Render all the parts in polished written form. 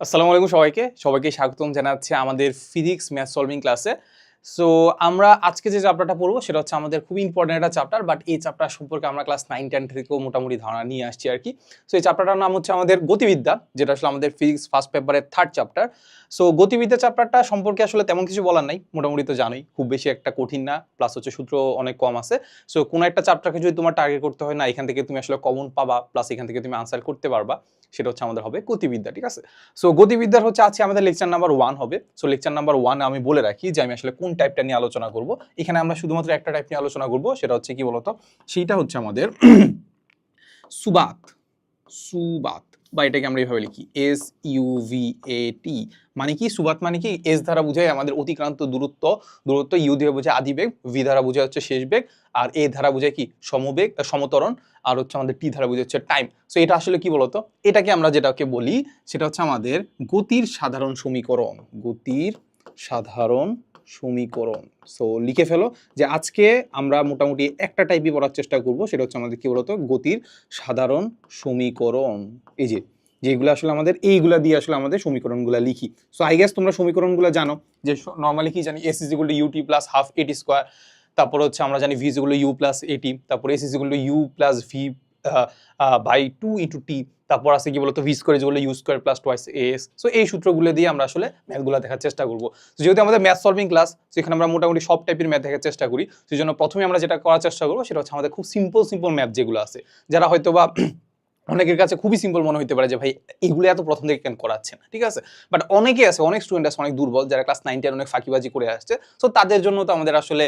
আসসালামু আলাইকুম সবাইকে স্বাগতম জানাচ্ছি আমাদের ফিজিক্স ম্যাথ সলভিং ক্লাসে। সো আমরা আজকে যে চ্যাপ্টারটা পড়বো সেটা হচ্ছে আমাদের খুবই ইম্পর্টেন্ট একটা চ্যাপ্টার, বাট এই চ্যাপ্টার সম্পর্কে আমরা ক্লাস 9-10 থেকেও মোটামুটি ধারণা নিয়ে আসছি আর কি। সো এই চ্যাপ্টারটার নাম হচ্ছে আমাদের গতিবিদ্যা, যেটা আসলে আমাদের ফিজিক্স ফার্স্ট পেপারের 3rd চ্যাপ্টার। সো গতিবিদ্যা চ্যাপ্টারটা সম্পর্কে আসলে তেমন কিছু বলার নাই, মোটামুটি তো জানোই খুব বেশি একটা কঠিন না, প্লাস হচ্ছে সূত্র অনেক কম আছে। সো কোনো একটা চ্যাপ্টারকে যদি তোমার টার্গেট করতে হয় না, এখান থেকে তুমি আসলে কমন পাবা, প্লাস এখান থেকে তুমি আনসার করতে পারবা, সেটা হচ্ছে আমাদের হবে গতিবিদ্যা, ঠিক আছে। সো গতিবিদ্যার হচ্ছে আজকে আমাদের লেকচার নাম্বার 1 হবে। সো লেকচার নাম্বার 1 আমি বলে রাখি যে আমি আসলে কোন টাইপটা নিয়ে আলোচনা করব। এখানে আমরা শুধুমাত্র একটা টাইপ নিয়ে আলোচনা করব, সেটা হচ্ছে কি বলতো, সেইটা হচ্ছে আমাদের সুবাত। সুবাত বা এটাকে আমরা এইভাবে লিখি SUVAT। মানে কি সুবাত মানে কি? এস দ্বারা বোঝায় আমাদের অতিক্রান্ত দূরত্ব, ইউ দিয়ে বোঝায় আদিবেগ, ভি দ্বারা বোঝায় হচ্ছে শেষ বেগ, আর এ দ্বারা বোঝায় কি সমতরণ, আর হচ্ছে আমাদের টি দ্বারা বোঝায় হচ্ছে টাইম। সো এটা আসলে কি বলতো, এটাকে আমরা যেটাকে বলি সেটা হচ্ছে আমাদের গতির সাধারণ সমীকরণ। গতির সাধারণ সমীকরণ। সো লিখে ফেলো যে আজকে আমরা মোটামুটি একটা টাইপই পড়ার চেষ্টা করব, সেটা হচ্ছে আমাদের কি বলতো, গতির সাধারণ সমীকরণ। এই যেগুলো আসলে আমাদের এইগুলা দিয়ে আসলে আমাদের সমীকরণগুলো লিখি। সো আই গেস তোমরা সমীকরণগুলো জানো, যে নর্মালি কি জানি, S is equal to UT plus half এটি স্কোয়ার। তারপর হচ্ছে আমরা জানি V is equal to you plus AT, তারপর S is equal to you plus V by 2 into T. তারপর আছে কি বলতো, V square is equal to you square plus twice S. So এই সূত্রগুলো দিয়ে আমরা আসলে ম্যাথগুলো দেখার চেষ্টা করবো। যেহেতু আমাদের ম্যাথ সলভিং ক্লাস, সেখানে আমরা মোটামুটি সব টাইপের ম্যাথ দেখার চেষ্টা করি। সেই জন্য প্রথমে আমরা যেটা করার চেষ্টা করবো সেটা হচ্ছে আমাদের খুব সিম্পল ম্যাথ যেগুলো আছে, যারা হয়তো বা অনেকের কাছে খুবই সিম্পল মনে হতে পারে যে ভাই এগুলো এত প্রথম থেকে কেন করাচ্ছেন, ঠিক আছে। বাট অনেকে আছে, অনেক স্টুডেন্ট আছে অনেক দুর্বল, যারা ক্লাস 9-10 অনেক ফাঁকিবাজি করে আসছে। সো তাদের জন্য তো আমাদের আসলে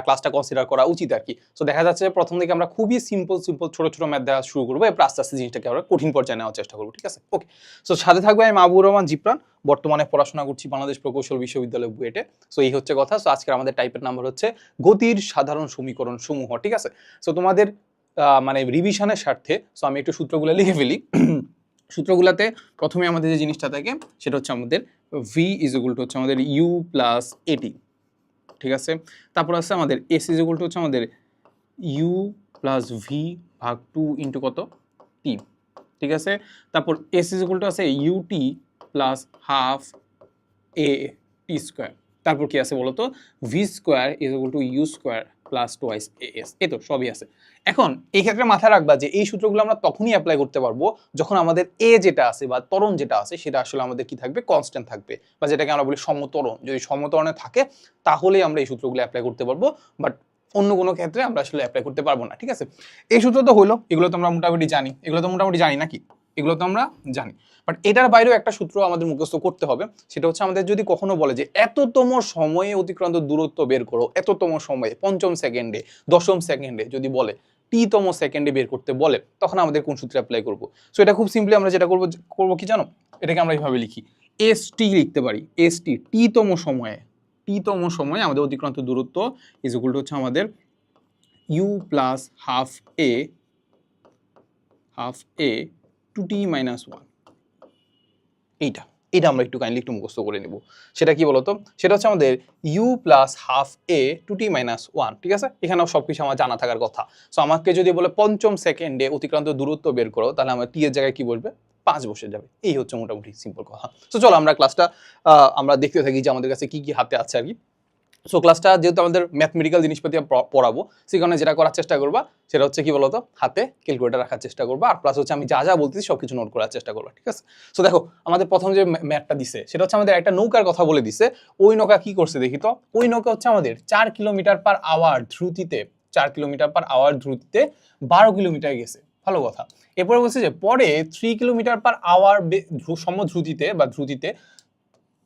ক্লাসটা কনসিডার করা উচিত আর কি। সো দেখা যাচ্ছে প্রথম থেকে আমরা খুবই সিম্পল ছোট ম্যাথ দেওয়া শুরু করবো, এরপর আস্তে আস্তে জিনিসটাকে আমরা কঠিন পর্যায়ে নেওয়ার চেষ্টা করবো, ঠিক আছে। ওকে, সো সাথে থাকবে আমি মাহবুবুর রহমান জিপ্রান, বর্তমানে পড়াশোনা করছি বাংলাদেশ প্রকৌশল বিশ্ববিদ্যালয় বুয়েটে। সো এই হচ্ছে কথা। সো আজকের আমাদের টাইপের নাম্বার হচ্ছে গতির সাধারণ সমীকরণ সমূহ, ঠিক আছে। সো তোমাদের মানে রিভিশনের স্বার্থে সো আমি একটু সূত্রগুলো লিখে ফেলি। সূত্রগুলোতে প্রথমে আমাদের যে জিনিসটা থাকে সেটা হচ্ছে আমাদের ভি ইজ ইকুয়াল টু হচ্ছে আমাদের ইউ প্লাস এটি, ঠিক আছে। তারপর আছে আমাদের এস ইজ ইকুয়াল টু হচ্ছে আমাদের ইউ প্লাস ভি ভাগ 2 ইন্টু কত, টি, ঠিক আছে। তারপর এস ইজ ইকুয়াল টু আছে u t plus half a t square. তারপর কি আছে বলতো, V square is equal to you square plus twice s. এই তো সবই আছে। এখন এই ক্ষেত্রে মাথায় রাখবা যে এই সূত্রগুলো আমরা তখনই অ্যাপ্লাই করতে পারবো যখন আমাদের এ যেটা আছে বা ত্বরণ যেটা আছে সেটা আসলে আমাদের কি থাকবে, কনস্ট্যান্ট থাকবে, বা যেটাকে আমরা বলি সমত্বরণ। যদি সমত্বরণে থাকে তাহলেই আমরা এই সূত্রগুলো অ্যাপ্লাই করতে পারবো, বাট অন্য কোনো ক্ষেত্রে আমরা আসলে অ্যাপ্লাই করতে পারবো না, ঠিক আছে। এই সূত্র তো হলো, এগুলো তো আমরা মোটামুটি জানি, নাকি? এগুলো তো আমরা জানি, বাট এটার বাইরেও একটা সূত্র আমাদের মুখস্থ করতে হবে। সেটা হচ্ছে আমাদের যদি কখনো বলে যে এততম সময়ে অতিক্রান্ত দূরত্ব বের করো, এততম সময়ে, পঞ্চম সেকেন্ডে, দশম সেকেন্ডে যদি বলে, টি-তম সেকেন্ডে বের করতে বলে, তখন আমাদের কোন সূত্র অ্যাপ্লাই করবো? সো এটা খুব সিম্পলি আমরা যেটা করবো কি জানো, এটাকে আমরা এইভাবে লিখি, এস টি লিখতে পারি। এস টি, টি-তম সময়ে আমাদের অতিক্রান্ত দূরত্ব ইজ ইকুয়াল টু হচ্ছে আমাদের u plus half a two t minus 1। এটা আমরা একটু কাইন্ডলি একটু মুখস্থ করে নিব। সেটা কি বলতো, সেটা হচ্ছে আমাদের u plus half a two t minus 1, ঠিক আছে। এখানেও সবকিছু আমার জানা থাকার কথা। সো আমাকে যদি বলে পঞ্চম সেকেন্ডে অতিক্রান্ত দূরত্ব বের করো, তাহলে আমার টি এর জায়গায় কি বসবে, 5 বসে যাবে। এই হচ্ছে মোটামুটি সিম্পল কথা। সো চলো আমরা ক্লাসটা আমরা দেখতে থাকি যে আমাদের কাছে কি কি হাতে আছে আর কি। সো ক্লাসটা যেহেতু আমাদের ম্যাথমেটিক্যাল জিনিসপাতি পড়াবো, সেই কারণে যেটা করার চেষ্টা করবা সেটা হচ্ছে কি বলতো, হাতে ক্যালকুলেটর রাখার চেষ্টা করবা, আর প্লাস হচ্ছে আমি যা যা বলতেছি সবকিছু নোট করার চেষ্টা করবা, ঠিক আছে। সো দেখো আমাদের প্রথম যে ম্যাথটা দিছে সেটা হচ্ছে আমাদের একটা নৌকার কথা বলে দিছে। ওই নৌকা কি করছে দেখি তো, ওই নৌকা হচ্ছে আমাদের 4 কিলোমিটার পার আওয়ার ধ্রুতিতে 12 কিলোমিটার গেছে। ভালো কথা। এরপরে বলছে যে পরে 3 কিলোমিটার পার আওয়ার সমদ্রুতিতে বা ধ্রুতিতে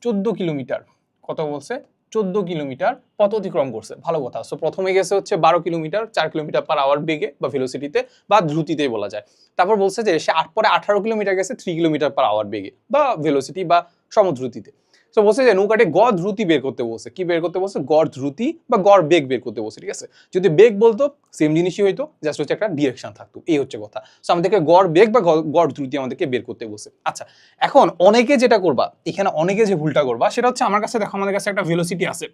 14 কিলোমিটার, কত বলছে, 14 কিলোমিটার পথ অতিক্রম করছে। ভালো কথা। সো প্রথমে গেছে হচ্ছে 12 কিলোমিটার 4 কিলোমিটার পার আওয়ার বেগে বা ভেলোসিটিতে বা দ্রুতিতেই বলা যায়। তারপর বলছে যে সে পরে 18 কিলোমিটার গেছে 3 কিলোমিটার পার আওয়ার বেগে বা ভেলোসিটি বা সমদ্রুতিতে। সো বলছে যে নৌকাটি গড় দ্রুতি বের করতে বলছে। কি বের করতে বলছে, গড় দ্রুতি বা গড় বেগ বের করতে বলছে, ঠিক আছে। যদি বেগ বলতো সেম জিনিসই হইতো, জাস্ট হচ্ছে একটা ডিরেকশন থাকতো, এই হচ্ছে কথা। সো আমাদেরকে গড় বেগ বা গড় দ্রুতি আমাদেরকে বের করতে বলছে। আচ্ছা, এখন অনেকে যেটা করবা, এখানে অনেকে যে ভুলটা করবা সেটা হচ্ছে, আমার কাছে দেখো আমাদের কাছে একটা ভেলোসিটি আছে,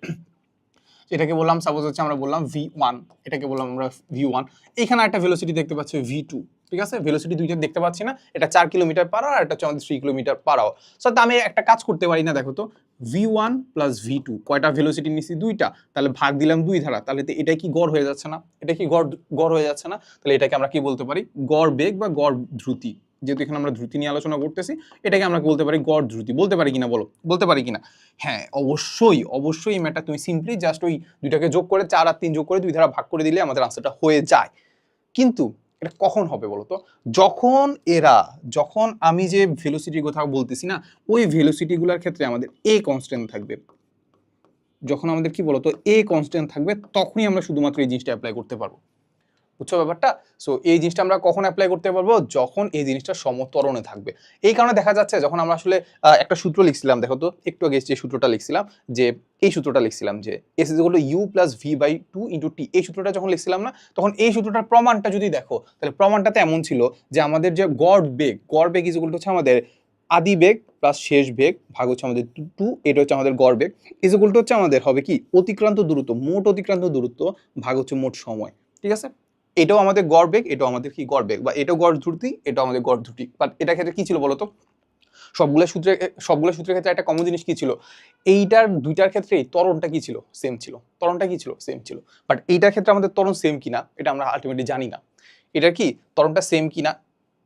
এটাকে বললাম সাপোজ হচ্ছে আমরা বললাম v1, এটাকে বললাম আমরা v1, এখানে একটা ভেলোসিটি দেখতে পাচ্ছি v2, ঠিক আছে, ভেলোসিটি দুইটা দেখতে পাচ্ছি না, এটা 4 কিলোমিটার পার আওয়ার আর এটা হচ্ছে আমাদের 3 কিলোমিটার পার আওয়ার। সো আমি একটা কাজ করতে পারি না, দেখো তো v1 প্লাস v2 কয়টা ভেলোসিটি নিচ্ছি? দুইটা, তাহলে ভাগ দিলাম দুই ধারা, তাহলে তো এটাই কি গড় হয়ে যাচ্ছে না? এটা কি গড় হয়ে যাচ্ছে না? তাহলে এটাকে আমরা কি বলতে পারি? গড় বেগ বা গড় দ্রুতি। যেহেতু এখানে আমরা দ্রুতি নিয়ে আলোচনা করতেছি, এটাকে আমরা বলতে পারি গড় দ্রুতি। বলতে পারি কিনা বলো, বলতে পারি কিনা? হ্যাঁ অবশ্যই অবশ্যই। এই ম্যাটার তুমি সিম্পলি জাস্ট ওই দুইটাকে যোগ করে 4 আর 3 যোগ করে দুই ধারা ভাগ করে দিলে আমাদের আনসারটা হয়ে যায়। কিন্তু এটা কখন হবে বলো তো? যখন আমি যে ভেলোসিটির কথা বলতেছি না, ওই ভেলোসিটিগুলোর ক্ষেত্রে আমাদের এ কনস্ট্যান্ট থাকবে। যখন আমাদের কি বলতো এ কনস্ট্যান্ট থাকবে, তখনই আমরা শুধুমাত্র এই জিনিসটা অ্যাপ্লাই করতে পারবো। বুঝছো ব্যাপারটা? সো এই জিনিসটা আমরা কখন অ্যাপ্লাই করতে পারবো? যখন এই জিনিসটা সমত্বরণে থাকবে। এই কারণে দেখা যাচ্ছে যখন আমরা আসলে একটা সূত্র লিখছিলাম, দেখো তো একটু আগে যে সূত্রটা লিখছিলাম, যে এই সূত্রটা লিখছিলাম যে s = u + v/2 × t, এই সূত্রটা যখন লিখছিলাম না, তখন এই সূত্রটার প্রমাণটা যদি দেখো, তাহলে প্রমাণটাতে এমন ছিল যে আমাদের যে গড় বেগ হচ্ছে আমাদের আদি বেগ প্লাস শেষ বেগ ভাগ হচ্ছে আমাদের 2, এটা হচ্ছে আমাদের গড় বেগ, হচ্ছে আমাদের হবে কি অতিক্রান্ত দূরত্ব, মোট অতিক্রান্ত দূরত্ব ভাগ হচ্ছে মোট সময়। ঠিক আছে, এটাও আমাদের গড় বেগ, এটাও আমাদের কি গড় বেগ, বা এটাও গড় দ্রুতি, এটাও আমাদের গড় দ্রুতি। বাট এটা ক্ষেত্রে কি ছিল বলতো? সবগুলো সূত্রের ক্ষেত্রে একটা কমন জিনিস কি ছিল? এইটার দুইটার ক্ষেত্রেই ত্বরণটা কি ছিল? সেম ছিল। ত্বরণটা কি ছিল? সেম ছিল। বাট এইটার ক্ষেত্রে আমাদের ত্বরণ সেম কিনা এটা আমরা আলটিমেটলি জানি না। এটার কি ত্বরণটা সেম কিনা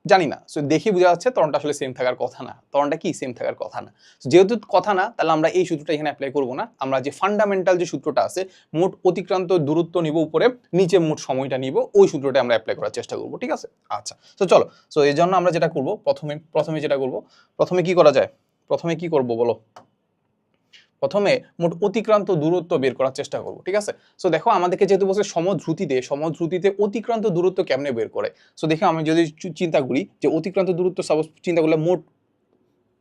জানি না। সো দেখে বোঝা যাচ্ছে ত্বরণটা আসলে সেম থাকার কথা না। ত্বরণটা কি সেম থাকার কথা না। যেহেতু কথা না, তাহলে আমরা এই সূত্রটা এখানে অ্যাপ্লাই করব না। আমরা যে ফান্ডামেন্টাল যে সূত্রটা আছে, মোট অতিক্রান্ত দূরত্ব নিব উপরে, নিচে মোট সময়টা নিব, ওই সূত্রটা আমরা অ্যাপ্লাই করার চেষ্টা করব। ঠিক আছে? আচ্ছা, সো চলো। সো এই জন্য আমরা যেটা করব, প্রথমে যেটা করব, প্রথমে কি করা যায়? প্রথমে কি করব বলো? প্রথমে মোট অতিক্রান্ত দূরত্ব বের করার চেষ্টা করব। ঠিক আছে? সো দেখো আমাদেরকে যেহেতু বলছে সমদ্রুতিতে অতিক্রান্ত দূরত্ব কেমনে বের করে। সো দেখো আমি যদি চিন্তা করি যে অতিক্রান্ত দূরত্ব, সাপোজ চিন্তা করলে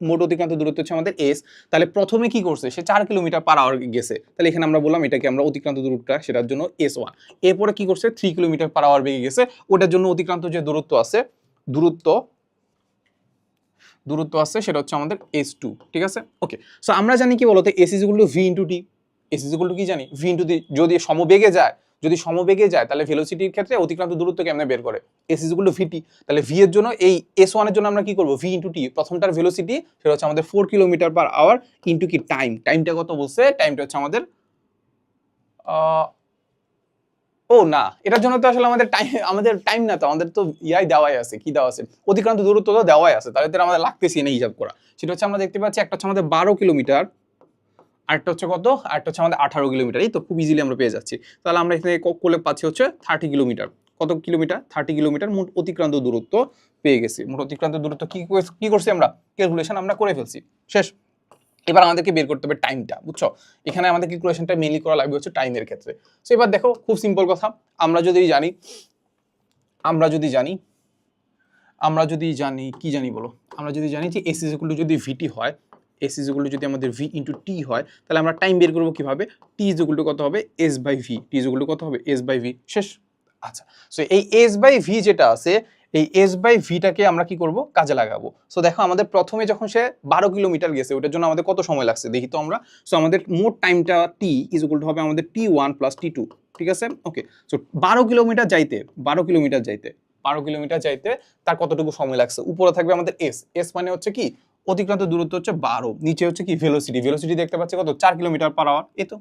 মোট অতিক্রান্ত দূরত্ব হচ্ছে আমাদের s, তাহলে প্রথমে কি করছে? সে 4 কিলোমিটার পার আওয়ার গেছে, তাহলে এখানে আমরা বললাম এটাকে আমরা অতিক্রান্ত দূরত্বটা, সেটার জন্য s1। এরপরে কি করছে? 3 কিলোমিটার পার আওয়ার বেগে গেছে, ওটার জন্য অতিক্রান্ত যে দূরত্ব আছে, দূরত্ব আছে সেটা হচ্ছে আমাদের s2। ঠিক আছে? ওকে, সো আমরা জানি কি বলতো s = v × t। s = কি জানি? v × t। যদি সমবেগে যায় তাহলে ভেলোসিটির ক্ষেত্রে অতিক্রান্ত দূরত্ব কেমনে বের করে? s = vt। তাহলে v এর জন্য এই s1 এর জন্য আমরা কি করব? v × t, প্রথমটার ভেলোসিটি সেটা হচ্ছে আমাদের 4 কিলোমিটার পার আওয়ার ইনটু কি টাইমটা কত বলছে? টাইমটা হচ্ছে আমাদের ও না, এটার জন্য তো আসলে আমাদের টাইম না, তো আমাদের তো ইয়াই দেওয়াই আছে, কি দেওয়া আছে? অতিক্রান্ত দূরত্ব তো দেওয়াই আছে, তাহলে তো আমাদের লাগতেছে না হিসাব করা। সেটা হচ্ছে আমরা দেখতে পাচ্ছি একটা হচ্ছে আমাদের 12 কিলোমিটার, আরেকটা হচ্ছে কত? আরেকটা হচ্ছে আমাদের 18 কিলোমিটার। এই তো খুব ইজিলি আমরা পেয়ে যাচ্ছি। তাহলে আমরা এখানে কোলে পাচ্ছি হচ্ছে 30 কিলোমিটার। কত কিলোমিটার? 30 কিলোমিটার মোট অতিক্রান্ত দূরত্ব পেয়ে গেছি। মোট অতিক্রান্ত দূরত্ব কি করছি আমরা? ক্যালকুলেশন আমরা করে ফেলছি। শেষ। এবার আমাদেরকে বের করতে হবে টাইমটা। বুঝছো? এখানে আমাদের ক্যালকুলেশনটা মেইনলি করা লাগবে হচ্ছে টাইমের ক্ষেত্রে। সো এবার দেখো খুব সিম্পল কথা, আমরা যদি জানি কি জানি বলো? আমরা যদি জানি যে s = যদি vt হয়, s = যদি আমাদের v × t হয়, তাহলে আমরা টাইম বের করব কিভাবে? t = কত হবে? s/v। t = কত হবে? s/v। শেষ। আচ্ছা, সো এই s/v যেটা আছে, এই s/v টাকে আমরা কি করব? কাজে লাগাবো। সো দেখো আমাদের প্রথমে যখন সে 12 কিলোমিটার গেছে, ওটার জন্য আমাদের কত সময় লাগছে দেখি তো আমরা। সো আমাদের মোট টাইমটা t = হবে আমাদের t1 + t2। ঠিক আছে? ওকে, সো 12 কিলোমিটার যাইতে তার কতটুকু সময় লাগছে? উপরে থাকবে আমাদের s মানে হচ্ছে কি অতিক্রান্ত দূরত্ব হচ্ছে 12, নিচে হচ্ছে কি ভেলোসিটি দেখতে পাচ্ছি কত? 4 কিলোমিটার পার আওয়ার। এই তো।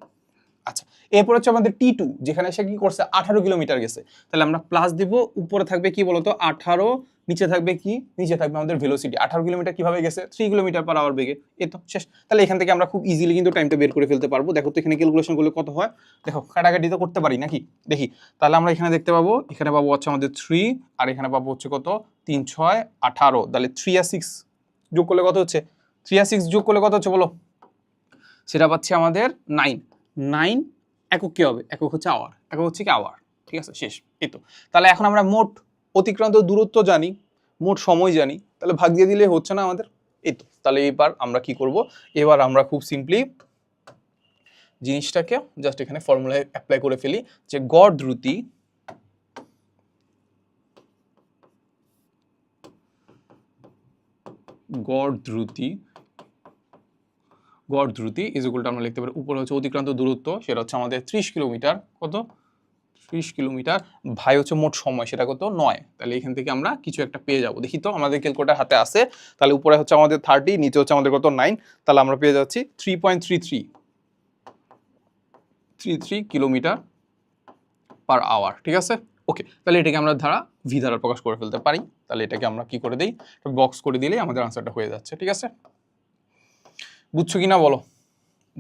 আচ্ছা, এরপর হচ্ছে আমাদের t2, যেখানে সে কি করছে? 18 কিলোমিটার গেছে, তাহলে আমরা প্লাস দিব, উপরে থাকবে কি বলতো 18, নিচে থাকবে কি? নিচে থাকবে আমাদের ভেলোসিটি। 18 কিলোমিটার কিভাবে গেছে? 3 কিলোমিটার পার আওয়ার বেগে। এই তো শেষ। তাহলে এখান থেকে আমরা খুব ইজিলি কিন্তু টাইমটা বের করে ফেলতে পারবো। দেখো তো এখানে ক্যালকুলেশন করলে কত হয়? দেখো কাটাকাটি তো করতে পারি নাকি? দেখি। তাহলে আমরা এখানে দেখতে পাবো, এখানে পাবো হচ্ছে আমাদের 3, আর এখানে পাবো হচ্ছে কত? 3 6 18, তাহলে 3 আর 6 যোগ করলে কত হচ্ছে? 3 আর 6 যোগ করলে কত হচ্ছে বলো? সেটা পাচ্ছি আমাদের 9। একক কি হবে? একক হচ্ছে আওয়ার। একক হচ্ছে কি? আওয়ার। ঠিক আছে? শেষ। এই তো। তাহলে এখন আমরা মোট অতিক্রান্ত দূরত্ব জানি, মোট সময় জানি, তাহলে ভাগ দিয়ে দিলে হচ্ছে না আমাদের? এই তো। তাহলে এবার আমরা কি করব? এবার আমরা খুব সিম্পলি জিনিসটাকে জাস্ট এখানে ফর্মুলায় অ্যাপ্লাই করে ফেলি যে গড় দ্রুতি ইজ ইকুয়াল টু আমরা লিখতে পারি উপরে হচ্ছে অতিক্রান্ত দূরত্ব, সেটা হচ্ছে আমাদের 30 কিলোমিটার। কত? 30 কিলোমিটার ভাই হচ্ছে মোট সময়, সেটা কত 9। তাহলে এখান থেকে আমরা কিছু একটা পেয়ে যাব। দেখি তো আমাদের ক্যালকুলেটর হাতে আছে। তাহলে উপরে হচ্ছে আমাদের 30, নিচে হচ্ছে আমাদের কত 9। তাহলে আমরা পেয়ে যাচ্ছি 3.33 কিলোমিটার পার আওয়ার। ঠিক আছে, ওকে। তাহলে এটাকে আমরা ভি দ্বারা প্রকাশ করে ফেলতে পারি। তাহলে এটাকে আমরা কি করে দিই, বক্স করে দিলেই আমাদের আনসারটা হয়ে যাচ্ছে। ঠিক আছে, বুঝছো কিনা বলো?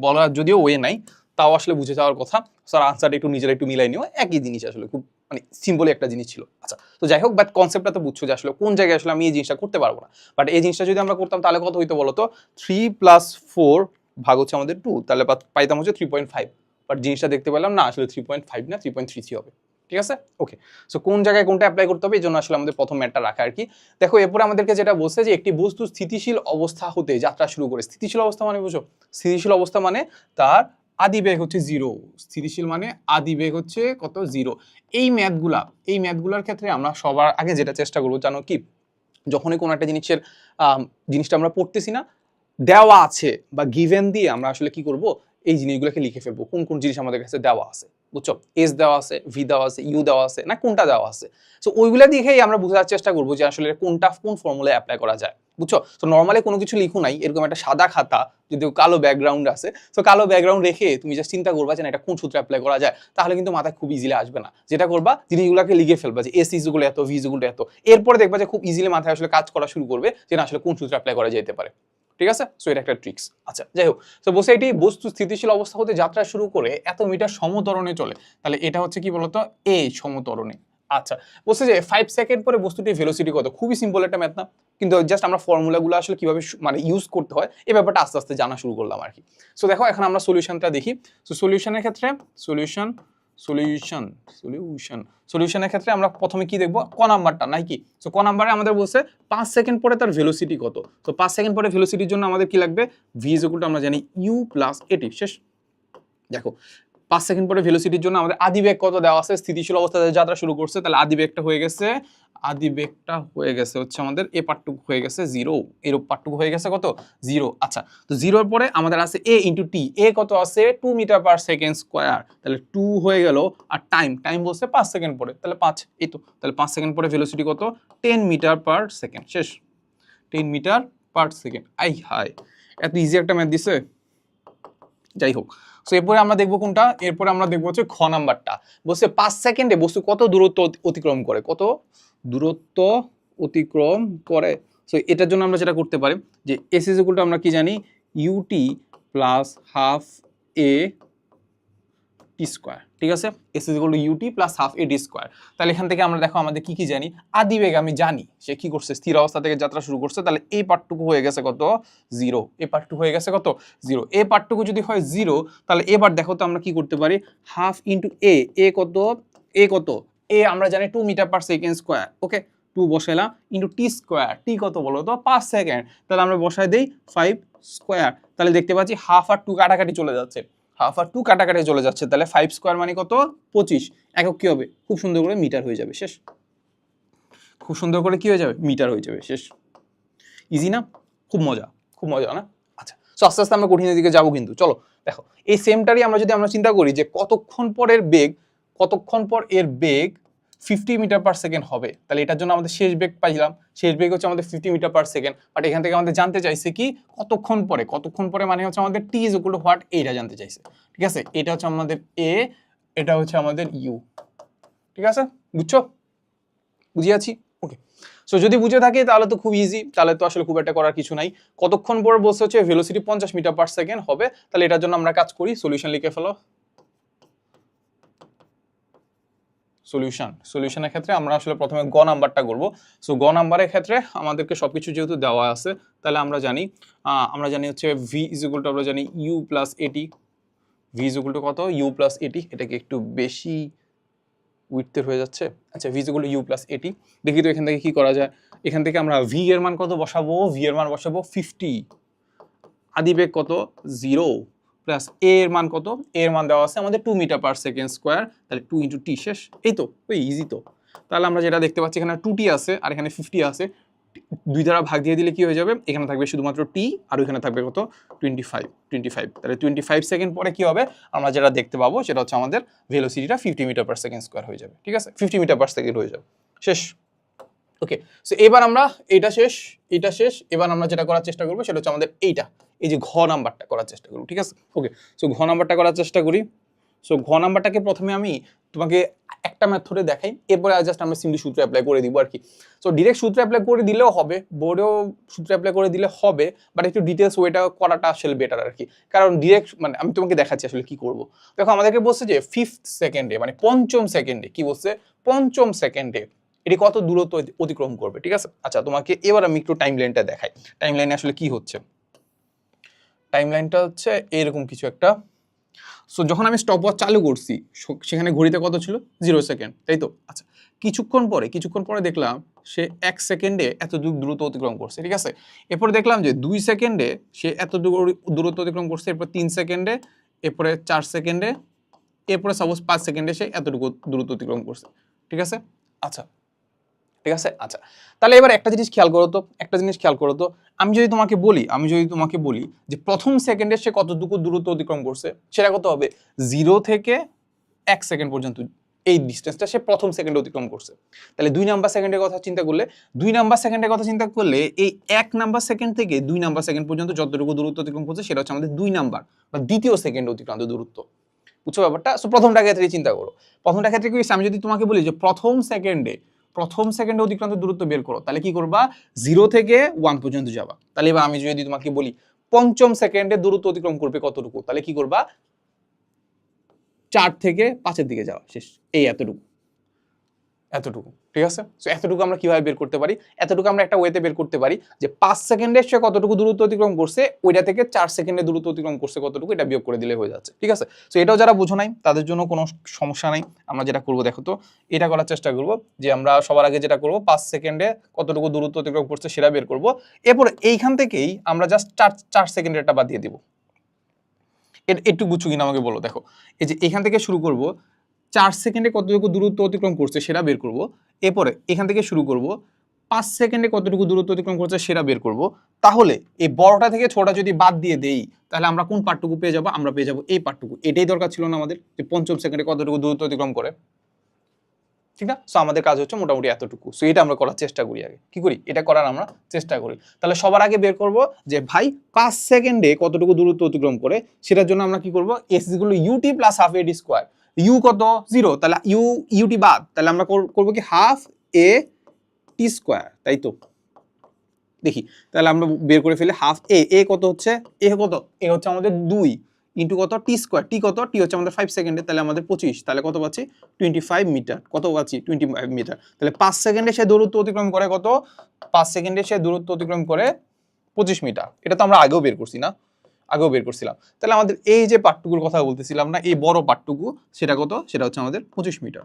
বলার যদিও ওয়ে নাই, তাও আসলে বুঝে যাওয়ার কথা। স্যার আনসারটা একটু নিজেরা একটু মিলাই নিও, একই জিনিস আসলে, খুব মানে সিম্পলি একটা জিনিস ছিল। আচ্ছা, তো যাই হোক, বাট কনসেপ্টটা তো বুঝছো যে আসলে কোন জায়গায় আসলে আমি এই জিনিসটা করতে পারবো না। বাট এই জিনিসটা যদি আমরা করতাম তাহলে কত হইতো বলো তো, 3 + 4 ভাগ হচ্ছে আমাদের 2, তাহলে পাইতাম হচ্ছে 3.5। বাট জিনিসটা দেখতে পেলাম না, আসলে 3.5 না 3.33 হবে। ঠিক আছে, ওকে। সো কোন জায়গায় কোনটা অ্যাপ্লাই করতে হবে এই জন্য আসলে আমাদের প্রথম ম্যাটটা রাখা আর কি। দেখো এরপরে আমাদেরকে যেটা বলছে যে একটি বস্তু স্থিতিশীল অবস্থা হতে যাত্রা শুরু করে। স্থিতিশীল অবস্থা মানে বুঝো, স্থিতিশীল অবস্থা মানে তার আদি বেগ হচ্ছে 0। স্থিতিশীল মানে আদি বেগ হচ্ছে কত 0। এই ম্যাথগুলার ক্ষেত্রে আমরা সবার আগে যেটা চেষ্টা করবো জানো কি, যখনই কোনো একটা জিনিসটা আমরা পড়তেছি না, দেওয়া আছে বা গিভেন দিয়ে আমরা আসলে কি করব, এই জিনিসগুলোকে লিখে ফেলবো কোন কোন জিনিস আমাদের কাছে দেওয়া আছে। বুঝছো, এস দেওয়া আছে, ভি দেওয়া আছে, ইউ দেওয়া আছে, না কোনটা দেওয়া আছে। সো ওইগুলা দেখেই আমরা বোঝার চেষ্টা করবো যে আসলে কোনটা কোন ফর্মুলায় অ্যাপ্লাই করা যায়। বুঝছো, তো নর্মালি কোনো কিছু লিখো নাই, এরকম একটা সাদা খাতা, যদিও কালো ব্যাকগ্রাউন্ড আছে, তো কালো ব্যাকগ্রাউন্ড রেখে তুমি জাস্ট চিন্তা করবা যে না এটা কোন সূত্রে অ্যাপ্লাই করা যায়, তাহলে কিন্তু মাথায় খুব ইজিলি আসবে না। যেটা করবা, জিনিসগুলোকে লিখে ফেলবা যে এস ইজগুলো এত, ভি ইজগুলো এত, এরপরে দেখবা যে খুব ইজিলি মাথায় আসলে কাজ করা শুরু করবে যে না আসলে কোন সূত্রে অ্যাপ্লাই করা যেতে পারে। ঠিক আছে, সো এটা একটা ট্রিক্স। আচ্ছা, যাই হোক, তো বসে এটি বস্তু স্থিতিশীল অবস্থা হতে যাত্রা শুরু করে এত মিটার সমতরণে চলে। তাহলে এটা হচ্ছে কি বলতো, এ সমতরণে। আচ্ছা, বলছে যে 5 সেকেন্ড পরে বস্তুটির ভেলোসিটি কত। খুবই সিম্পল একটা ম্যাথ না, কিন্তু জাস্ট আমরা ফর্মুলাগুলো আসলে কিভাবে মানে ইউজ করতে হয় এই ব্যাপারটা আস্তে আস্তে জানা শুরু করলাম আর কি। সো দেখো এখন আমরা সলিউশনটা দেখি। সো সলিউশনের ক্ষেত্রে সলিউশনের ক্ষেত্রে আমরা প্রথমে কি দেখবো, ক নাম্বারটা নাকি। সো ক নাম্বারে আমাদের বলছে 5 সেকেন্ড পরে তার ভেলোসিটি কত। তো 5 সেকেন্ড পরে ভেলোসিটির জন্য আমাদের কি লাগবে, ভি ইজ ইকুয়াল টু আমরা জানি ইউ প্লাস এটি। শেষ। দেখো 5 সেকেন্ড পরে ভেলোসিটির জন্য আমাদের আদি বেগ কত দেওয়া আছে, স্থিতিশীল অবস্থাতে যাত্রা শুরু করছে, তাহলে আদি বেগটা হয়ে গেছে হচ্ছে আমাদের এ পার্টটুকু হয়ে গেছে 0, এর পার্টটুকু হয়ে গেছে কত 0। আচ্ছা, তো 0 পরে আমাদের আছে a ইনটু টি, এ কত আছে 2 মিটার পার সেকেন্ড স্কয়ার, তাহলে 2 হয়ে গেল। আর টাইম বলছে 5 সেকেন্ড পরে, তাহলে 5, এই তো। তাহলে 5 সেকেন্ড পরে ভেলোসিটি কত, 10 মিটার পার সেকেন্ড। শেষ, 10 মিটার পার সেকেন্ড। আই হাই, এত ইজি একটা ম্যাথ দিছে। যাই হোক, সো এরপরে আমরা দেখবো কোনটা, এরপরে আমরা দেখবো হচ্ছে খ নাম্বারটা। বলছে 5 সেকেন্ডে বস্তু কত দূরত্ব অতিক্রম করে, কত দূরত্ব অতিক্রম করে। সো এটার জন্য আমরা যেটা করতে পারি যে এস ইজ ইকুয়াল টু আমরা কি জানি, u t plus half a t square. ঠিক আছে, s is equal to UT plus half a t square. তাহলে এখান থেকে আমরা দেখো আমাদের কি কি জানি, আদি বেগ আমি জানি সে কি করছে, স্থির অবস্থা থেকে যাত্রা শুরু করছে, তাহলে এই পার্টটুকু হয়ে গেছে কত 0, এই পার্টটুকু হয়ে গেছে কত 0। এই পার্টটুকু যদি হয় 0, তাহলে এবার দেখো তো আমরা কি করতে পারি, হাফ ইন্টু এ কত এ আমরা জানি 2 মিটার পার সেকেন্ড স্কোয়ার। ওকে, 2 বসাইলাম ইন্টু টি স্কোয়ার, টি কত বলো তো 5 সেকেন্ড, তাহলে আমরা বসাই দেই 5 স্কোয়ার। তাহলে দেখতে পাচ্ছি হাফ আর 2 কাটাকাটি চলে যাচ্ছে, হাফ আর 2 কাটাকাটি চলে যাচ্ছে, তাহলে 5 স্কোয়ার মানে কত 25, একক কি হবে, খুব সুন্দর করে মিটার হয়ে যাবে। শেষ, খুব সুন্দর করে কি হয়ে যাবে, মিটার হয়ে যাবে। শেষ, ইজি না, খুব মজা না। আচ্ছা, সো আস্তে আস্তে আমরা কঠিনের দিকে যাবো, কিন্তু চলো দেখো এই সেমটারই আমরা যদি চিন্তা করি যে কতক্ষণ পর এর বেগ 50 মিটার পার সেকেন্ড হবে, তাহলে এটার জন্য আমাদের শেষ বেগ পাইলাম, শেষ বেগ হচ্ছে আমাদের 50 মিটার পার সেকেন্ড। বাট এখান থেকে আমাদের জানতে চাইছে কি কতক্ষণ পরে মানে হচ্ছে আমাদের টি ইজ ইকুয়াল টু হোয়াট, এইটা জানতে চাইছে। ঠিক আছে, এটা হচ্ছে আমাদের এ, এটা হচ্ছে আমাদের ইউ। ঠিক আছে, বুঝিয়াছি। ওকে, সো যদি বুঝে থাকে তাহলে তো খুব ইজি, তাহলে তো আসলে খুব একটা করার কিছু নাই। কতক্ষণ পর বলছে হচ্ছে ভেলোসিটি 50 মিটার পার সেকেন্ড হবে, তাহলে এটার জন্য আমরা কাজ করি, সলিউশন লিখে ফেলো। সলিউশনের ক্ষেত্রে আমরা আসলে প্রথমে গ নাম্বারটা করব। সো গ নাম্বারের ক্ষেত্রে আমাদেরকে সবকিছু যেহেতু দেওয়া আছে, তাহলে আমরা জানি হচ্ছে ভি ইজ ইকুয়াল টু আমরা জানি u plus a t, v is equal to কত ইউ প্লাস এটি, এটাকে একটু বেশি উইথের হয়ে যাচ্ছে। আচ্ছা, v is equal to you plus a t. দেখি তো এখান থেকে কি করা যায়, এখান থেকে আমরা ভি এর মান কত বসাবো, ভি এর মান বসাবো 50, আদি বেগ কত 0, প্লাস এ এর মান কত, এর মান দেওয়া আছে আমাদের 2 মিটার পার সেকেন্ড স্কোয়ার, তাহলে 2 ইন্টু টি। শেষ, এই তো, ওই ইজি তো। তাহলে আমরা যেটা দেখতে পাচ্ছি এখানে 2t আছে আর এখানে 50 আছে, 2 দ্বারা ভাগ দিয়ে দিলে কি হয়ে যাবে, এখানে থাকবে শুধুমাত্র টি আর ওইখানে থাকবে কত 25, তাহলে 25 সেকেন্ড পরে কি হবে, আমরা যেটা দেখতে পাবো সেটা হচ্ছে আমাদের ভেলোসিটিটা 50 মিটার পার সেকেন্ড স্কোয়ার হয়ে যাবে। ঠিক আছে, 50 মিটার পার সেকেন্ড হয়ে যাবে, শেষ। ওকে, সো এবার আমরা এটা শেষ, এবার আমরা যেটা করার চেষ্টা করবো সেটা হচ্ছে আমাদের এইটা, এই যে ঘ নাম্বারটা করার চেষ্টা করবো। ঠিক আছে, ওকে, সো ঘ নাম্বারটা করার চেষ্টা করি। সো ঘ নাম্বারটাকে প্রথমে আমি তোমাকে একটা মেথডে দেখাই, এরপরে জাস্ট আমরা সিম্পলি সূত্র অ্যাপ্লাই করে দিব আর কি। সো ডিরেক্ট সূত্র অ্যাপ্লাই করে দিলেও হবে, বোর্ডেও সূত্র অ্যাপ্লাই করে দিলে হবে, বাট একটু ডিটেলস ওয়েটা করাটা আসলে বেটার আর কি। কারণ ডিরেক্ট মানে আমি তোমাকে দেখাচ্ছি আসলে কি করব। দেখো আমাদেরকে বলছে যে 5th সেকেন্ডে মানে পঞ্চম সেকেন্ডে, কি বলছে, পঞ্চম সেকেন্ডে এটি কত দূরত্ব অতিক্রম করবে। ঠিক আছে, আচ্ছা তোমাকে এবার আমি একটু টাইম লাইনটা দেখাই, টাইম লাইনে আসলে কি হচ্ছে। টাইম লাইনটা হচ্ছে এরকম কিছু একটা। সো যখন আমি স্টপ ওয়াচ চালু করছি সেখানে ঘড়িতে কত ছিল, 0 সেকেন্ড, তাই তো। আচ্ছা, কিছুক্ষণ পরে দেখলাম সে 1 সেকেন্ডে এত দ্রুত অতিক্রম করছে। ঠিক আছে, এরপরে দেখলাম যে 2 সেকেন্ডে সে এত দূরত্ব অতিক্রম করছে, এরপর 3 সেকেন্ডে, এরপরে 4 সেকেন্ডে, এরপরে সাপোজ 5 সেকেন্ডে সে এতটুকু দূরত্ব অতিক্রম করছে। ঠিক আছে, আচ্ছা ঠিক আছে, আচ্ছা তাহলে এবার একটা জিনিস খেয়াল করো তো, আমি যদি তোমাকে বলি যে প্রথম সেকেন্ডে সে কতটুকু দূরত্ব অতিক্রম করছে, সেটা কত হবে, 0 থেকে 1 সেকেন্ড পর্যন্ত এই ডিস্টেন্সটা সে প্রথম সেকেন্ডে অতিক্রম করছে। তাহলে 2 নাম্বার সেকেন্ডের কথা চিন্তা করলে এই 1 নাম্বার সেকেন্ড থেকে 2 নাম্বার সেকেন্ড পর্যন্ত যতটুকু দূরত্ব অতিক্রম করছে সেটা হচ্ছে আমাদের 2 নাম্বার বা দ্বিতীয় সেকেন্ডে অতিক্রান্ত দূরত্ব। বুঝছো ব্যাপারটা? সো প্রথমটা ক্ষেত্রে চিন্তা করো, কি আমি যদি তোমাকে বলি যে প্রথম সেকেন্ডে অতিক্রান্ত দূরত্ব বের করো, তাহলে কি করবা, 0 থেকে 1 পর্যন্ত যাবা। তাহলে এবার আমি যদি তোমাকে বলি পঞ্চম সেকেন্ডে দূরত্ব অতিক্রম করবে কতটুকু, তাহলে কি করবা, 4 থেকে 5-এর দিকে যাওয়া, শেষ। এই এতটুকু, ঠিক আছে। সো এতটুকু আমরা কিভাবে বের করতে পারি, এতটুকু আমরা একটা ওয়েতে বের করতে পারি যে 5 সেকেন্ডে সে কতটুকু দূরত্ব অতিক্রম করছে, ওইটা থেকে 4 সেকেন্ডে দূরত্ব অতিক্রম করছে কতটুকু, এটা বিয়োগ করে দিলে হয়ে যাচ্ছে। ঠিক আছে, সো এটাও যারা বুঝো নাই তাদের জন্য কোনো সমস্যা নাই। আমরা যেটা করবো দেখো তো, এটা করার চেষ্টা করবো যে আমরা সবার আগে যেটা করবো 5 সেকেন্ডে কতটুকু দূরত্ব অতিক্রম করছে সেটা বের করবো। এরপর এইখান থেকেই আমরা জাস্ট 4 সেকেন্ডেরটা বাদ দিয়ে দিব। একটু বুঝছো কিনা আমাকে বলো। দেখো এই যে এখান থেকে শুরু করব, 4 সেকেন্ডে কতটুকু দূরত্ব অতিক্রম করছে সেটা বের করব। এরপরে এখান থেকে শুরু করব, 5 সেকেন্ডে কতটুকু দূরত্ব অতিক্রম করছে সেটা বের করব। তাহলে এই বড়টা থেকে ছোটটা যদি বাদ দিয়ে দেই, তাহলে আমরা কোন পার্টটুকু পেয়ে যাব, আমরা পেয়ে যাব এই পার্টটুকু। এটাই দরকার ছিল না আমাদের, যে পঞ্চম সেকেন্ডে কতটুকু দূরত্ব অতিক্রম করে। ঠিক না? সো আমাদের কাজ হচ্ছে মোটামুটি এতটুকু। সো এটা আমরা করার চেষ্টা করি, আগে কি করি, এটা করার আমরা চেষ্টা করি। তাহলে সবার আগে বের করব যে ভাই 5 সেকেন্ডে কতটুকু দূরত্ব অতিক্রম করে, সেটার জন্য আমরা কি করব, s equal to UT plus half a d square. U কত, 0, তাহলে ইউটি বাদ, তাহলে আমরা করব কি হাফ এ টি স্কয়ার, তাই তো। দেখি তাহলে আমরা বের করে ফেলি হাফ এ কত হচ্ছে, এ হচ্ছে আমাদের 2 ইন্টু কত, টি স্কোয়ার, টি কত, টি হচ্ছে আমাদের 5 সেকেন্ডে, তাহলে আমাদের 25, তাহলে কত পাচ্ছি 25 মিটার, কত পাচ্ছি 25 মিটার। তাহলে 5 সেকেন্ডে সে দূরত্ব অতিক্রম করে কত, 5 সেকেন্ডে সে দূরত্ব অতিক্রম করে 25 মিটার। এটা তো আমরা আগেও বের করছি না, তাহলে আমাদের এই যে পার্টটুকুর কথা বলতেছিলাম না, এই বড় পার্টটুকু, সেটা কত, সেটা হচ্ছে আমাদের 25 মিটার।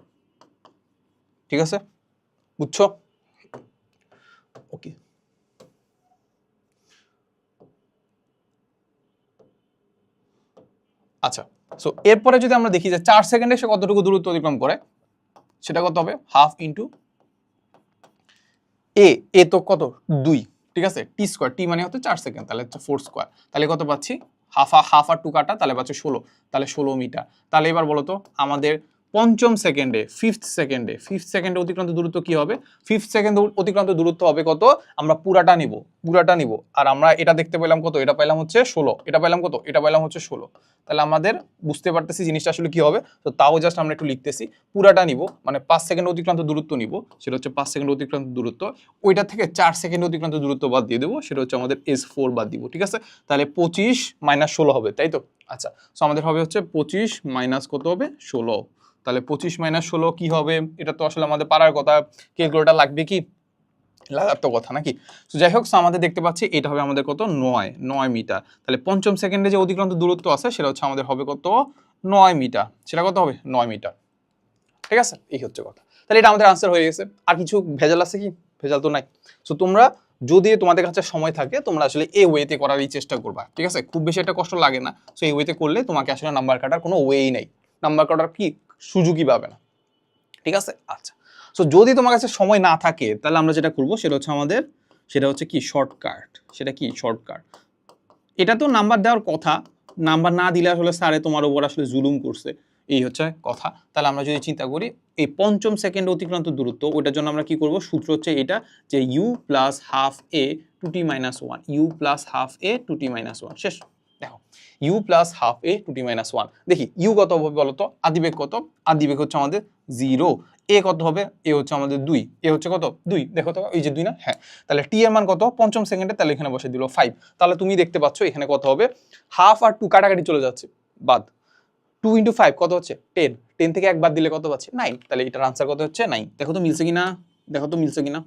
ঠিক আছে, বুঝছো? ওকে, আচ্ছা। সো এরপরে যদি আমরা দেখি যে 4 সেকেন্ডে সে কতটুকু দূরত্ব অতিক্রম করে, সেটা কত হবে, হাফ ইন্টু এ তো কত 2, ঠিক আছে, টি স্কোয়ার, টি মানে হচ্ছে 4 সেকেন্ড, তাহলে হচ্ছে 4 স্কোয়ার, তাহলে কত পাচ্ছি, হাফ আর 2 কাটা, তাহলে পাচ্ছি 16, তাহলে 16 মিটার। তাহলে এবার বলো তো আমাদের পঞ্চম সেকেন্ডে, ফিফথ সেকেন্ডে অতিক্রান্ত দূরত্ব কি হবে, ফিফথ সেকেন্ড অতিক্রান্ত দূরত্ব হবে কত, আমরা পুরাটা নিব, আর আমরা এটা দেখতে পেলাম কত, এটা পেলাম হচ্ছে 16, এটা পেলাম কত, এটা পেলাম হচ্ছে 16। তাহলে আমাদের বুঝতে পারতেছি জিনিসটা আসলে কি হবে। তো তাও জাস্ট আমরা একটু লিখতেছি, পুরাটা নিব, মানে 5 সেকেন্ড অতিক্রান্ত দূরত্ব নিব, সেটা হচ্ছে 5 সেকেন্ড অতিক্রান্ত দূরত্ব, ওইটা থেকে 4 সেকেন্ড অতিক্রান্ত দূরত্ব বাদ দিয়ে দেবো, সেটা হচ্ছে আমাদের S4 বাদ দিব। ঠিক আছে, তাহলে 25 মাইনাস 16 হবে, তাই তো। আচ্ছা, সো আমাদের হবে হচ্ছে 25 মাইনাস কত হবে, 16। তাহলে 25 মাইনাস 16 কি হবে, এটা তো আসলে আমাদের পারার কথা, ক্যালকুলেটর লাগবে কি, লাগার তো কথা নাকি। তো যাই হোক, আমাদের দেখতে পাচ্ছি এটা হবে আমাদের কত, 9 মিটার। তাহলে পঞ্চম সেকেন্ডে যে অতিক্রান্ত দূরত্ব আছে সেটা হচ্ছে আমাদের হবে কত, 9 মিটার। সেটা কত হবে, 9 মিটার। ঠিক আছে, এই হচ্ছে কথা। তাহলে এটা আমাদের আনসার হয়ে গেছে। আর কিছু ভেজাল আছে কি, ভেজাল তো নাই। সো তোমরা যদি তোমাদের কাছে সময় থাকে, তোমরা আসলে এই ওয়েতে করারই চেষ্টা করবা। ঠিক আছে, খুব বেশি একটা কষ্ট লাগে না। সো এই ওয়েতে করলে তোমাকে আসলে নাম্বার কাটার কোনো ওয়েই নাই, নাম্বার কাটার কি সুযোগই পাবে না। ঠিক আছে, আচ্ছা। সো যদি তোমার কাছে সময় না থাকে, তাহলে আমরা যেটা করবো সেটা হচ্ছে আমাদের সেটা হচ্ছে কি শর্টকাট, সেটা কি শর্টকাট। এটা তো নাম্বার দেওয়ার কথা, নাম্বার না দিলে আসলে স্যারে তোমার উপর আসলে জুলুম করছে, এই হচ্ছে কথা। তাহলে আমরা যদি চিন্তা করি এই পঞ্চম সেকেন্ড অতিক্রান্ত দূরত্ব, ওইটার জন্য আমরা কি করব, সূত্র হচ্ছে এটা যে u plus half a two t minus one, u plus half a two t minus one. শেষ। দেখো u plus half a two t minus one, দেখি ইউ কত হবে বলো তো, আদিবেগ কত, আদিবেগ হচ্ছে আমাদের 0, এ কত হবে, এ হচ্ছে আমাদের 2, এ হচ্ছে কত 2, দেখো তো এই যে 2 না, হ্যাঁ। তাহলে টি এর মান কত পঞ্চম সেকেন্ডে, তাহলে এখানে বসে দিল 5। তাহলে তুমি দেখতে পাচ্ছ এখানে কত হবে, হাফ আর 2 কাটাকাটি চলে যাচ্ছে, বাদ। 2 ইন্টু 5 কত হচ্ছে 10, 10 থেকে 1 বাদ দিলে কত পাচ্ছি 9, তাহলে এটার আনসার কত হচ্ছে 9। দেখো তো মিলছে কিনা, দেখো তো মিলছে কিনা,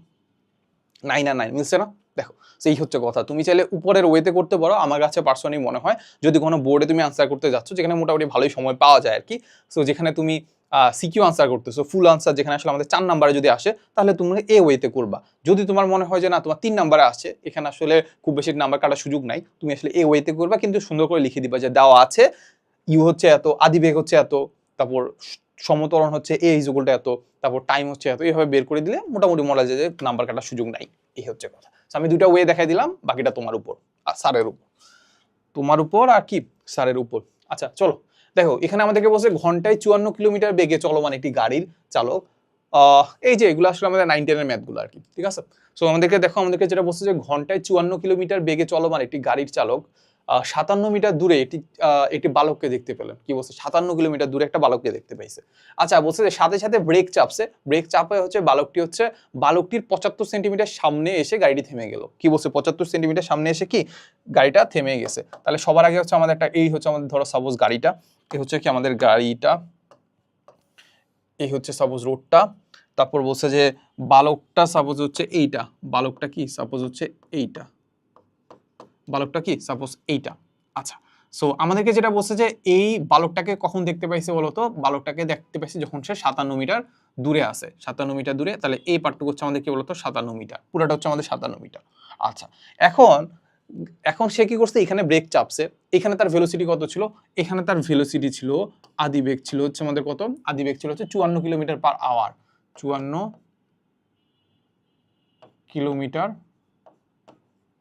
9 আর 9 মিলছে না। দেখো সেই হচ্ছে কথা, তুমি চাইলে উপরের ওয়েতে করতে পারো, আমার কাছে পার্সোনালি মনে হয় যদি কোনো বোর্ডে তুমি আনসার করতে যাচ্ছ যেখানে মোটামুটি ভালোই সময় পাওয়া যায় আর কি, সো যেখানে তুমি সিকিউ আনসার করতেছো, ফুল আনসার যেখানে আসলে আমাদের 4 নাম্বারে যদি আসে তাহলে তুমি এ ওয়েতে করবা। যদি তোমার মনে হয় যে না তোমার 3 নাম্বারে আসছে, এখানে আসলে খুব বেশি নাম্বার কাটার সুযোগ নাই, তুমি আসলে এ ওয়েতে করবা, কিন্তু সুন্দর করে লিখে দিবা যে দেওয়া আছে ইউ হচ্ছে এত, আদিবেগ হচ্ছে এত, তারপর সমতরণ হচ্ছে এ ইজুগলটা এত, তারপর টাইম হচ্ছে এত, এইভাবে বের করে দিলে মোটামুটি মনে যায় যে নাম্বার কাটার সুযোগ নাই, এই হচ্ছে কথা। আমি দুইটা ওয়ে দেখাই দিলাম, বাকিটা তোমার উপর আর স্যারের উপর, তোমার উপর আর কি স্যারের উপর। আচ্ছা চলো দেখো এখানে আমাদেরকে বলছে ঘন্টায় 54 কিলোমিটার বেগে চলমান একটি গাড়ির চালক, এই যে এগুলো আসলে আমাদের 9, 10 এর ম্যাথগুলো আর কি, ঠিক আছে। সো আমাদেরকে দেখো, আমাদেরকে যেটা বলছে যে ঘন্টায় 54 কিলোমিটার বেগে চলমান একটি গাড়ির চালক 57 মিটার দূরে একটি বালককে দেখতে পেলেন। কি বলছে, 57 কিলোমিটার দূরে একটা বালককে দেখতে পাইছে। আচ্ছা বলছে যে সাথে সাথে ব্রেক চাপছে, ব্রেক চাপে হচ্ছে বালকটির 75 সেন্টিমিটার সামনে এসে গাড়িটি থেমে গেল। কি বলছে, 75 সেন্টিমিটার সামনে এসে কি গাড়িটা থেমে গেছে। তাহলে সবার আগে হচ্ছে আমাদের একটা, এই হচ্ছে আমাদের ধরো সাপোজ গাড়িটা, এই হচ্ছে কি আমাদের গাড়িটা, এই হচ্ছে সাপোজ রোডটা, তারপর বলছে যে বালকটা সাপোজ হচ্ছে এইটা, বালকটা কি সাপোজ হচ্ছে এইটা, বালকটা কি সাপোজ এইটা। আচ্ছা সো আমাদেরকে যেটা বলছে যে এই বালকটাকে কখন দেখতে পাইছে বলতো, বালকটাকে দেখতে পাইছে যখন সে 57 মিটার দূরে আছে, 57 মিটার দূরে। তাহলে এই পার্টটুকু হচ্ছে আমাদের কি বলতো 57 মিটার, পুরোটা হচ্ছে আমাদের 57 মিটার। আচ্ছা এখন এখন সে কি করছে, এখানে ব্রেক চাপছে, এখানে তার ভেলোসিটি কত ছিল, এখানে তার ভেলোসিটি ছিল, আদিবেগ ছিল হচ্ছে আমাদের কত, আদিবেগ ছিল হচ্ছে 54 kilometre per hour, 54 kilometre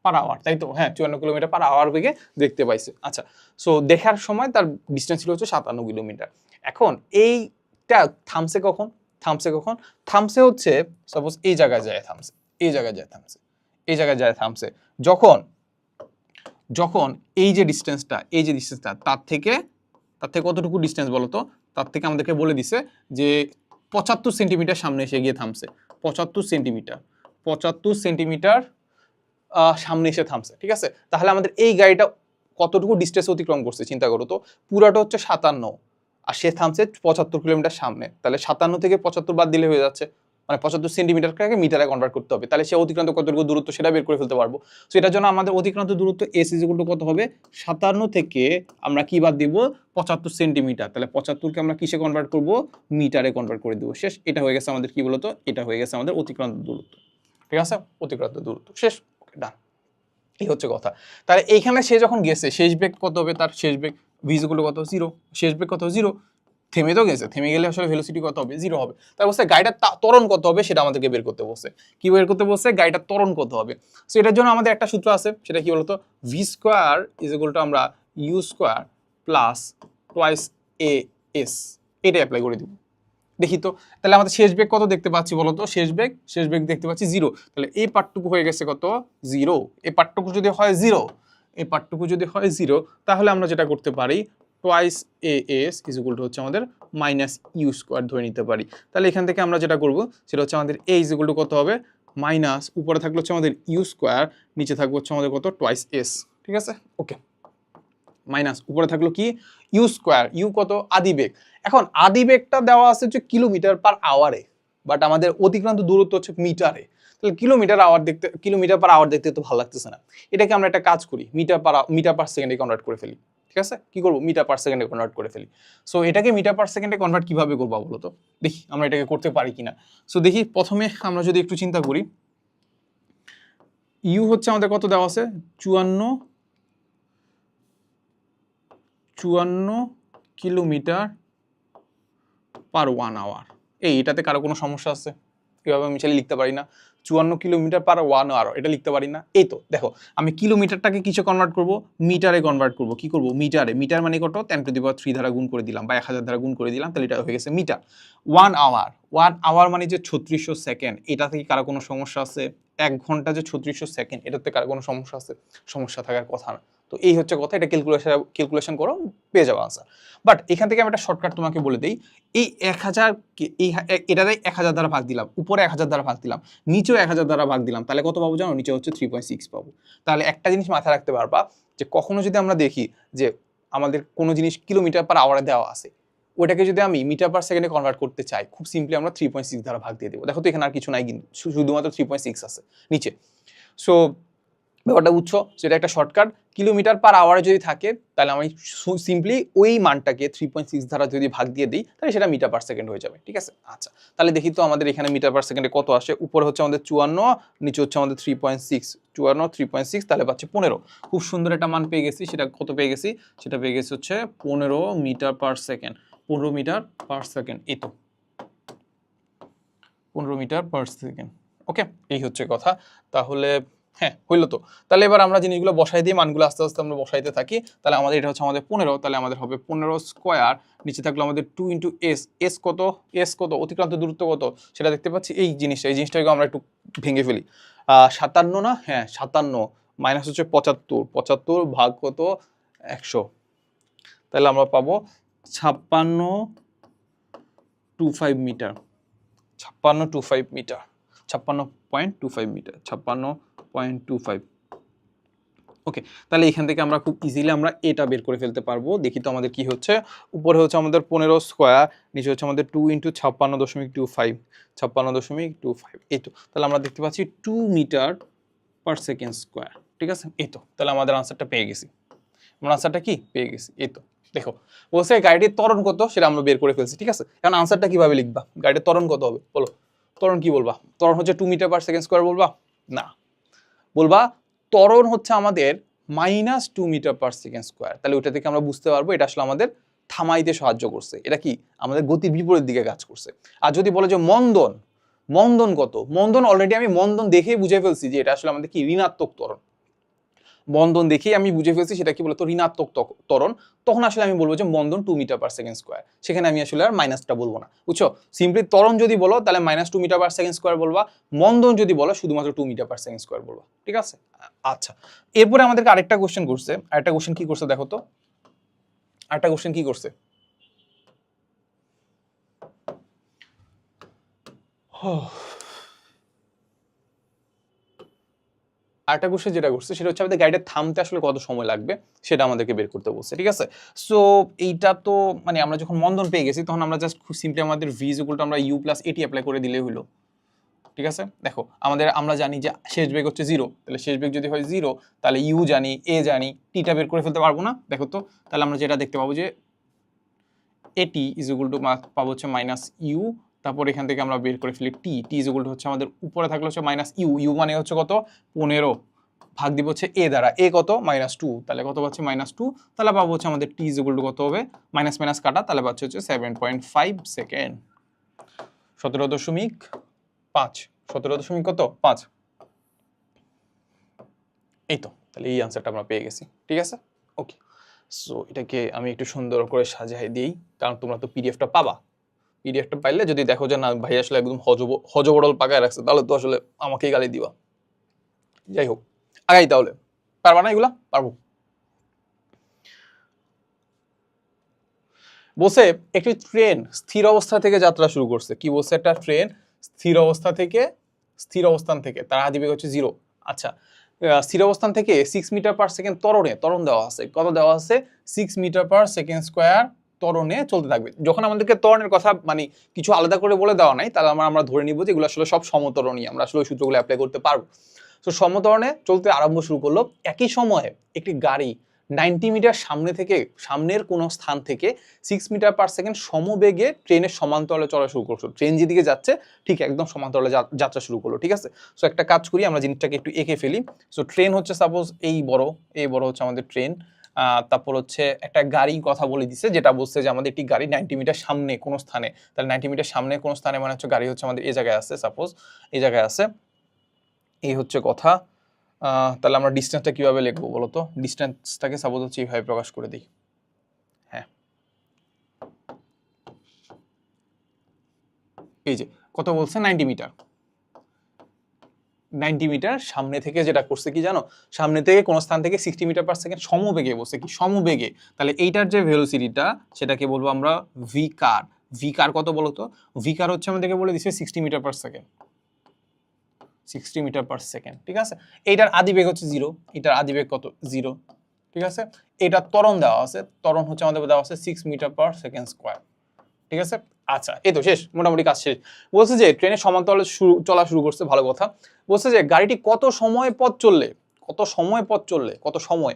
per hour, তাই তো, হ্যাঁ 54 কিলোমিটার পার আওয়ার বেগে দেখতে পাইছে। আচ্ছা সো দেখার সময় তার ডিস্টেন্স ছিল হচ্ছে 57 কিলোমিটার। এখন এইটা থামছে কখন, থামছে কখন, থামছে হচ্ছে সাপোজ এই জায়গায় যায় থামছে, এই জায়গায় যায় থামছে, এই জায়গায় যায় থামছে যখন, যখন এই যে ডিস্টেন্সটা, এই যে ডিস্টেন্সটা তার থেকে কতটুকু ডিস্টেন্স বলতো, তার থেকে আমাদেরকে বলে দিছে যে 75 সেন্টিমিটার সামনে এসে গিয়ে থামছে, 75 সেন্টিমিটার, 75 সেন্টিমিটার সামনে এসে থামছে, ঠিক আছে। তাহলে আমাদের এই গাড়িটা কতটুকু ডিস্টেন্স অতিক্রম করছে চিন্তা করো তো, পুরাটা হচ্ছে 57 আর সে থামছে 75 কিলোমিটার সামনে, তাহলে 57 থেকে 75 বাদ দিলে হয়ে যাচ্ছে, মানে 75 সেন্টিমিটারকে মিটারে কনভার্ট করতে হবে, তাহলে সে অতিক্রান্ত কতটুকু দূরত্ব সেটা বের করে ফেলতে পারবো। সো এটার জন্য আমাদের অতিক্রান্ত দূরত্ব এস ইজ ইকুয়াল টু কত হবে, 57 থেকে আমরা কি বাদ দিব 75 সেন্টিমিটার, তাহলে 75কে আমরা কিসে কনভার্ট করব, মিটারে কনভার্ট করে দেবো, শেষ। এটা হয়ে গেছে আমাদের কি বলতো, এটা হয়ে গেছে আমাদের অতিক্রান্ত দূরত্ব, ঠিক আছে, অতিক্রান্ত দূরত্ব শেষ, ডান। এই হচ্ছে কথা। তাহলে এইখানে সে যখন গেছে শেষ বেগ কত হবে, তার শেষ বেগ ভিজিবল কত 0, শেষ বেগ কত 0, থেমে তো গেছে, থেমে গেলে আসলে ভেলোসিটি কত হবে 0 হবে। তার বলছে গাড়িটার ত্বরণ কত হবে সেটা আমাদেরকে বের করতে বলছে। কি বের করতে বলছে, গাড়িটার ত্বরণ কত হবে। সো এটার জন্য আমাদের একটা সূত্র আছে, সেটা কি বলতো, V square is equal to আমরা ইউ স্কোয়ার প্লাস টোয়াইস এ এস, এটা অ্যাপ্লাই করে দিব। দেখি তো তাহলে আমাদের শেষ বেগ কত দেখতে পাচ্ছি বলতো, শেষ বেগ দেখতে পাচ্ছি 0, তাহলে এই পার্টটুকু হয়ে গেছে কত 0, এই পার্টটুকু যদি হয় 0, এই পার্টটুকু যদি হয় 0, তাহলে আমরা যেটা করতে পারি twice A S is equal to হচ্ছে আমাদের মাইনাস ইউ স্কোয়ার ধরে নিতে পারি। তাহলে এখান থেকে আমরা যেটা করব সেটা হচ্ছে আমাদের এ ইজ ইকুয়াল টু কত হবে, মাইনাস উপরে থাকলে হচ্ছে আমাদের ইউ স্কোয়ার, নিচে থাকবে হচ্ছে আমাদের কত টোয়াইস এস, ঠিক আছে ওকে, মাইনাস উপরে থাকলো কি ইউ স্কোয়ার, ইউ কত আদিবেগ। এখন আদিবেগটা দেওয়া আছে হচ্ছে কিলোমিটার পার আওয়ারে, বাট আমাদের অতিক্রান্ত দূরত্ব হচ্ছে মিটারে, তাহলে কিলোমিটার পার আওয়ার দেখতে তো ভালো লাগতেছে না। এটাকে আমরা একটা কাজ করি, মিটার পার সেকেন্ডে কনভার্ট করে ফেলি, ঠিক আছে। কি করবো, মিটার পার সেকেন্ডে কনভার্ট করে ফেলি। সো এটাকে মিটার পার সেকেন্ডে কনভার্ট কিভাবে করবো বলো তো, দেখি আমরা এটাকে করতে পারি কিনা। সো দেখি প্রথমে আমরা যদি একটু চিন্তা করি, ইউ হচ্ছে আমাদের কত দেওয়া আছে 54 কিলোমিটার পার 1 আওয়ার। এটাতে কারো কোনো সমস্যা আছে, এভাবে আমি চাইলে লিখতে পারি না 54 কিলোমিটার পার 1 আওয়ার, এটা লিখতে পারি না? এই তো দেখো, আমি কিলোমিটারটাকে কিসে কনভার্ট করব? মিটারে কনভার্ট করব। কি করব? মিটারে। মিটার মানে কত? 10⁻³ দ্বারা গুণ করে দিলাম বা 1000 দ্বারা গুণ করে দিলাম, তাহলে এটা হয়ে গেছে মিটার। 1 আওয়ার, 1 আওয়ার মানে যে 3600 সেকেন্ড, এটা থেকে কারো কোনো সমস্যা আছে? 1 ঘন্টা যে 3600 সেকেন্ড, এটাতে কারো কোনো সমস্যা আছে? সমস্যা থাকার কথা না। তো এই হচ্ছে কথা, এটা ক্যালকুলেশন করো, পেয়ে যাবো আনসার। বাট এখান থেকে আমি একটা শর্টকাট তোমাকে বলে দিই, এই 1000 এটাতে 1000 দ্বারা ভাগ দিলাম, উপরে 1000 দ্বারা ভাগ দিলাম, নিচেও 1000 দ্বারা ভাগ দিলাম, তাহলে কত পাবো জানো? নিচে হচ্ছে 3.6 পাবো। তাহলে একটা জিনিস মাথায় রাখতে পারবা, যে কখনো যদি আমরা দেখি যে আমাদের কোনো জিনিস কিলোমিটার পার আওয়ারে দেওয়া আছে, ওটাকে যদি আমি মিটার পার সেকেন্ডে কনভার্ট করতে চাই, খুব সিম্পলি আমরা 3.6 দ্বারা ভাগ দিয়ে দেবো। দেখো তো এখানে আর কিছু নাই, কিন্তু শুধুমাত্র 3.6 আছে নিচে। সো ব্যাপারটা বুঝছো? সেটা একটা শর্টকাট। কিলোমিটার পার আওয়ারে যদি থাকে, তাহলে আমি সিম্পলি ওই মানটাকে 3.6 দ্বারা যদি ভাগ দিয়ে দিই, তাহলে সেটা মিটার পার সেকেন্ড হয়ে যাবে। ঠিক আছে? আচ্ছা, তাহলে দেখি তো আমাদের এখানে মিটার পার সেকেন্ডে কত আসে। উপরে হচ্ছে আমাদের 54, নিচে হচ্ছে আমাদের 3.6, 54 3.6, তাহলে পাচ্ছে 15। খুব সুন্দর একটা মান পেয়ে গেছি। সেটা কত পেয়ে গেছি? সেটা পেয়ে গেছি হচ্ছে 15 metre per second. 15 metre per second, এই তো 15 মিটার পার সেকেন্ড। ওকে, এই হচ্ছে কথা। তাহলে হ্যাঁ, হইলো তো। তাহলে এবার আমরা জিনিসগুলো বসাই দিয়ে মানগুলো আস্তে আস্তে আমরা বসাইতে থাকি। তাহলে আমাদের এটা হচ্ছে আমাদের 15, তাহলে আমাদের হবে 15 স্কোয়ার, নিচে থাকলো আমাদের 2 ইন্টু এস। এস কত? এস কত? অতিক্রান্ত দূরত্ব কত সেটা দেখতে পাচ্ছি। এই জিনিসটাকে আমরা একটু ভেঙে ফেলি। 57 না? হ্যাঁ 57, মাইনাস হচ্ছে 75, 75 ভাগ কত? 100, তাহলে আমরা পাবো 56.25 মিটার। 56.25 metre, 56.25 metre, 56.25। ওকে, তাহলে এখান থেকে আমরা খুব ইজিলি আমরা এটা বের করে ফেলতে পারবো। দেখি তো আমাদের কি হচ্ছে। উপরে হচ্ছে আমাদের 15 স্কোয়ার, নিচে হচ্ছে আমাদের 2 ইন্টু 56.25, 56.25, এই তো। তাহলে আমরা দেখতে পাচ্ছি 2 মিটার পার সেকেন্ড স্কোয়ার। ঠিক আছে? এই তো, তাহলে আমাদের আনসারটা পেয়ে গেছি। আমরা আনসারটা কি পেয়ে গেছি, এই তো। দেখো বলছে গাড়িটির ত্বরণ কত, সেটা আমরা বের করে ফেলছি। ঠিক আছে? এখন আনসারটা কিভাবে লিখবা? গাড়িটির ত্বরণ কত হবে বলো? ত্বরণ কি বলবা? ত্বরণ হচ্ছে 2 মিটার পার সেকেন্ড স্কোয়ার বলবা? না, বলবা ত্বরণ হচ্ছে আমাদের -2 মিটার পার সেকেন্ড স্কোয়ার। তাহলে ওটা থেকে আমরা বুঝতে পারবো এটা আসলে আমাদের থামাইতে সাহায্য করছে। এটা কি আমাদের গতির বিপরীত দিকে কাজ করছে। আর যদি বলে যে মন্দন, মন্দন কত? মন্দন অলরেডি আমি মন্দন দেখেই বুঝে ফেলছি যে এটা আসলে আমাদের কি ঋণাত্মক ত্বরণ। মন্দন দেখেই আমি বুঝে ফেলছি সেটা কি বলতো ঋণাত্মক ত্বরণ। তখন আসলে আমি বলবো যে মন্দন 2 মিটার পার সেকেন্ড স্কোয়ার। সেখানে আমি আসলে আর মাইনাসটা বলবো না, বুঝছো? সিম্পলি ত্বরণ যদি বলো তাহলে -2 মিটার পার সেকেন্ড স্কোয়ার বলবা, মন্দন যদি বলো শুধুমাত্র 2 মিটার পার সেকেন্ড স্কোয়ার বলবা। ঠিক আছে? আচ্ছা, এরপরে আমাদেরকে আরেকটা কোশ্চেন করছে। আরেকটা কোশ্চেন কি করছে দেখো তো, আরেকটা কোশ্চেন কি করছে। আরেকটা কোশ্চেন যেটা করছে সেটা হচ্ছে আমাদের গাড়িটা থামতে আসলে কত সময় লাগবে সেটা আমাদেরকে বের করতে বলছে। ঠিক আছে? সো এইটা তো মানে আমরা যখন মন্দন পেয়ে গেছি তখন আমরা জাস্ট খুব সিম্পলি আমাদের v = আমরা u + at অ্যাপ্লাই করে দিলেই হলো। ঠিক আছে? দেখো আমরা জানি যে শেষ বেগ হচ্ছে 0, তাহলে শেষ বেগ যদি হয় 0, তাহলে u জানি, a জানি, t টা বের করে ফেলতে পারবো না? দেখো তো, তাহলে আমরা যেটা দেখতে পাবো যে at = পাবো হচ্ছে -u, তারপর এখান থেকে আমরা বের করে ফেলি t হচ্ছে আমাদের উপরে থাকলে হচ্ছে -u, u মানে হচ্ছে কত? 15 ভাগ দিব হচ্ছে a দ্বারা, a কত? -2, তাহলে কত পাচ্ছি? -2, তাহলে পাবো হচ্ছে আমাদের t কত হবে? মাইনাস মাইনাস কাটা, তাহলে পাচ্ছে হচ্ছে 7.5 সেকেন্ড। 17.5, 17 কত? 5। এই তো, তাহলে এই আনসারটা আমরা পেয়ে গেছি। ঠিক আছে? ওকে, সো এটাকে আমি একটু সুন্দর করে সাজিয়ে দিই, কারণ তোমরা তো পিডিএফটা পাবা। পিডিএফটা পাইলে যদি দেখো যে না ভাই আসলে একদম হজবড়ল পাকায় রাখছে, তাহলে তো আসলে আমাকেই গালি দিবা। যাই হোক, আগাই তাহলে। পারবা না এগুলা? পারবো। বসে একটি ট্রেন স্থির অবস্থা থেকে যাত্রা শুরু করছে। কি বলছে? একটা ট্রেন স্থির অবস্থান থেকে তার আদিবেগ হচ্ছে 0। আচ্ছা, স্থির অবস্থান থেকে 6 মিটার পার সেকেন্ড ত্বরণ দেওয়া আছে। কত দেওয়া আছে? 6 মিটার পার সেকেন্ড স্কোয়ার ত্বরণে চলতে থাকবে। যখন আমাদেরকে ত্বরণের কথা মানে কিছু আলাদা করে বলে দেওয়া নাই, তাহলে আমরা ধরে নিব যে এগুলো আসলে সব সমত্বরণই, আমরা আসলে ওই সূত্রগুলো অ্যাপ্লাই করতে পারবো। তো সমত্বরণে চলতে আরম্ভ শুরু করলো। একই সময়ে একটি গাড়ি 90 মিটার সামনের কোনো স্থান থেকে 6 মিটার পার সেকেন্ড সমবেগে ট্রেনের সমান্তরালে চলা শুরু করছো। ট্রেন যেদিকে যাচ্ছে ঠিক একদম সমান্তরালে যাত্রা শুরু করলো। ঠিক আছে? সো একটা কাজ করি, আমরা জিনিসটাকে একটু এঁকে ফেলি। সো ট্রেন হচ্ছে সাপোজ এই বড় হচ্ছে আমাদের ট্রেন। তারপর হচ্ছে একটা গাড়ি কথা বলে দিছে, যেটা বলছে যে আমাদের একটি গাড়ি 90 মিটার সামনে কোনো স্থানে, তাহলে 90 মিটার সামনে কোনো স্থানে মানে হচ্ছে গাড়ি হচ্ছে আমাদের এই জায়গায় আছে, সাপোজ এই জায়গায় আছে। এই হচ্ছে কথা। তাহলে আমরা ডিস্টেন্সটা কিভাবে লিখবো বলো তো? ডিস্টেন্সটাকে সাপোজ হচ্ছে এইভাবে প্রকাশ করে দিই। হ্যাঁ, এই যে কত বলছে 90 মিটার। 90 মিটার সামনে থেকে যেটা করছে কি জানো, সামনে থেকে কোন স্থান থেকে 60 মিটার পার সেকেন্ড সমবেগে বলছে, কি সমবেগে। তাহলে এইটার যে ভেলোসিটিটা সেটাকে বলবো আমরা ভি কার। ভি কার কত বলো তো? ভি কার হচ্ছে আমাদেরকে বলে দিচ্ছে 60 metre per second. 60 metre per second, ঠিক আছে। এইটার আদিবেগ হচ্ছে 0, এটার আদিবেগ কত? 0, ঠিক আছে। এটা ত্বরণ দেওয়া আছে, ত্বরণ হচ্ছে আমাদের দেওয়া আছে 6 মিটার পার সেকেন্ড স্কয়ার, ঠিক আছে। আচ্ছা, এই তো শেষ, মোটামুটি কাজ শেষ। বলছে যে ট্রেনের সমান্তরালে চলা শুরু করছে, ভালো কথা। বলছে যে গাড়িটি কত সময় পথ চললে, কত সময় পথ চললে, কত সময়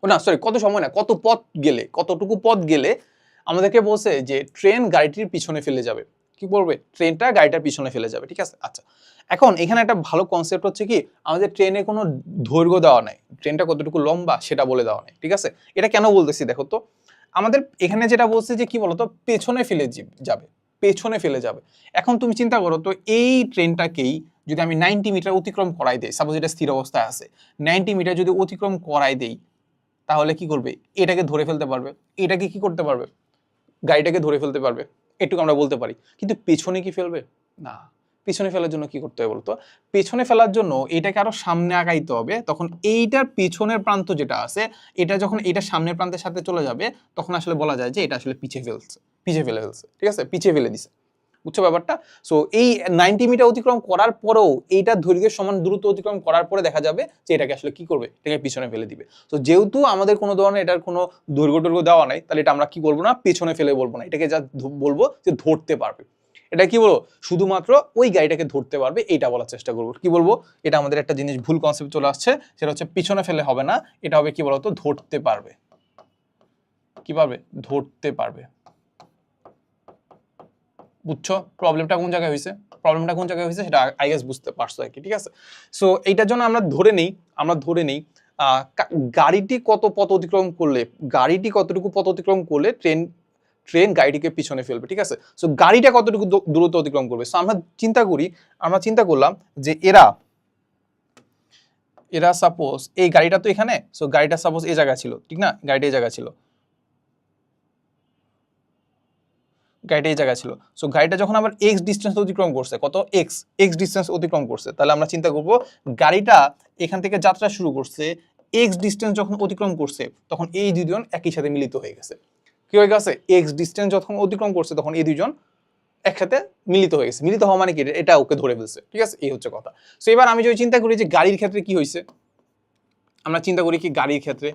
না সরি কত সময় না কত পথ গেলে, কতটুকু পথ গেলে আমাদেরকে বলছে যে ট্রেন গাড়িটির পিছনে ফেলে যাবে। কি বলবে? ট্রেনটা গাড়িটার পিছনে ফেলে যাবে, ঠিক আছে। আচ্ছা, এখন এখানে একটা ভালো কনসেপ্ট হচ্ছে কি, আমাদের ট্রেনে কোনো দৈর্ঘ্য দেওয়া নাই, ট্রেনটা কতটুকু লম্বা সেটা বলে দেওয়া নাই, ঠিক আছে। এটা কেন বলতেছি দেখো তো, আমাদের এখানে যেটা বলছে যে কি বলতো, পেছনে ফেলে যাবে, পেছনে ফেলে যাবে। এখন তুমি চিন্তা করো তো, এই ট্রেনটাকেই যদি আমি 90 মিটার অতিক্রম করাই দেই, সাপোজ এটা স্থির অবস্থায় আছে, 90 মিটার যদি অতিক্রম করাই দেই, তাহলে কি করবে? এটাকে ধরে ফেলতে পারবে, এটাকে কি করতে পারবে? গাড়িটাকে ধরে ফেলতে পারবে, এটুকু আমরা বলতে পারি। কিন্তু পেছনে কি ফেলবে? না। পেছনে ফেলার জন্য কি করতে হবে বলতো? পেছনে ফেলার জন্য এটাকে আরো সামনে আগাইতে হবে। তখন এইটার পেছনের প্রান্ত যেটা আছে, এটা যখন এটা সামনের প্রান্তের সাথে চলে যাবে, তখন আসলে বলা যায় যে এটা আসলে পিছিয়ে ফেলছে, পিছিয়ে ফেলে ফেলছে, ঠিক আছে, পিছিয়ে ফেলে দিছে। বুঝছো ব্যাপারটা? সো এই 90 মিটার অতিক্রম করার পরেও, এইটার দৈর্ঘ্যের সমান দূরত্ব অতিক্রম করার পরে দেখা যাবে যে এটাকে আসলে কি করবে, এটাকে পিছনে ফেলে দিবে। তো যেহেতু আমাদের কোনো ধরনের এটার কোনো দৈর্ঘ্য দেওয়া নাই, তাহলে এটা আমরা কি বলবো না, পেছনে ফেলে বলবো না, এটাকে যা বলবো যে ধরতে পারবে। এটা কি বলবো? শুধুমাত্র ওই গাড়িটাকে ধরতে পারবে, এইটা বলার চেষ্টা করবো। কি বলবো? এটা আমাদের একটা জিনিস ভুল কনসেপ্ট চলে আসছে, সেটা হচ্ছে পিছনে ফেলে হবে না, এটা হবে কি বলতো, ধরতে পারবে। কি পারবে? ধরতে পারবে। বুঝছো প্রবলেমটা কোন জায়গায় হয়েছে? প্রবলেমটা কোন জায়গায় হয়েছে সেটা আই গেস বুঝতে পারছো আর কি, ঠিক আছে। সো এইটার জন্য আমরা ধরে নেই গাড়িটি কত পথ অতিক্রম করলে, গাড়িটি কতটুকু পথ অতিক্রম করলে ট্রেন গাড়িটিকে পিছনে ফেলবে, ঠিক আছে। সো গাড়িটা কতটুকু দূরত্ব অতিক্রম করবে। সো আমরা চিন্তা করলাম যে এরা সাপোজ এই গাড়িটা তো এখানে, সো গাড়িটা সাপোজ এই জায়গায় ছিল, ঠিক না, গাড়িটা এই জায়গায় ছিল, গাড়িটা এই জায়গায় ছিল। সো গাড়িটা যখন আবার এক্স ডিস্টেন্স অতিক্রম করছে, কত? এক্স ডিস্টেন্স অতিক্রম করছে, তাহলে আমরা চিন্তা করব গাড়িটা এখান থেকে যাত্রা শুরু করছে, এক্স ডিস্টেন্স যখন অতিক্রম করছে, তখন এই দুইজন একই সাথে মিলিত হয়ে গেছে। কি হয়ে গেছে? এক্স ডিস্টেন্স যখন অতিক্রম করছে, তখন এই দুইজন একসাথে মিলিত হয়ে গেছে। মিলিত হওয়া মানে কি? এটা ওকে ধরে ফেলছে, ঠিক আছে, এই হচ্ছে কথা। সো এবার আমি যদি চিন্তা করি যে গাড়ির ক্ষেত্রে কি হয়েছে, আমরা চিন্তা করি কি গাড়ির ক্ষেত্রে।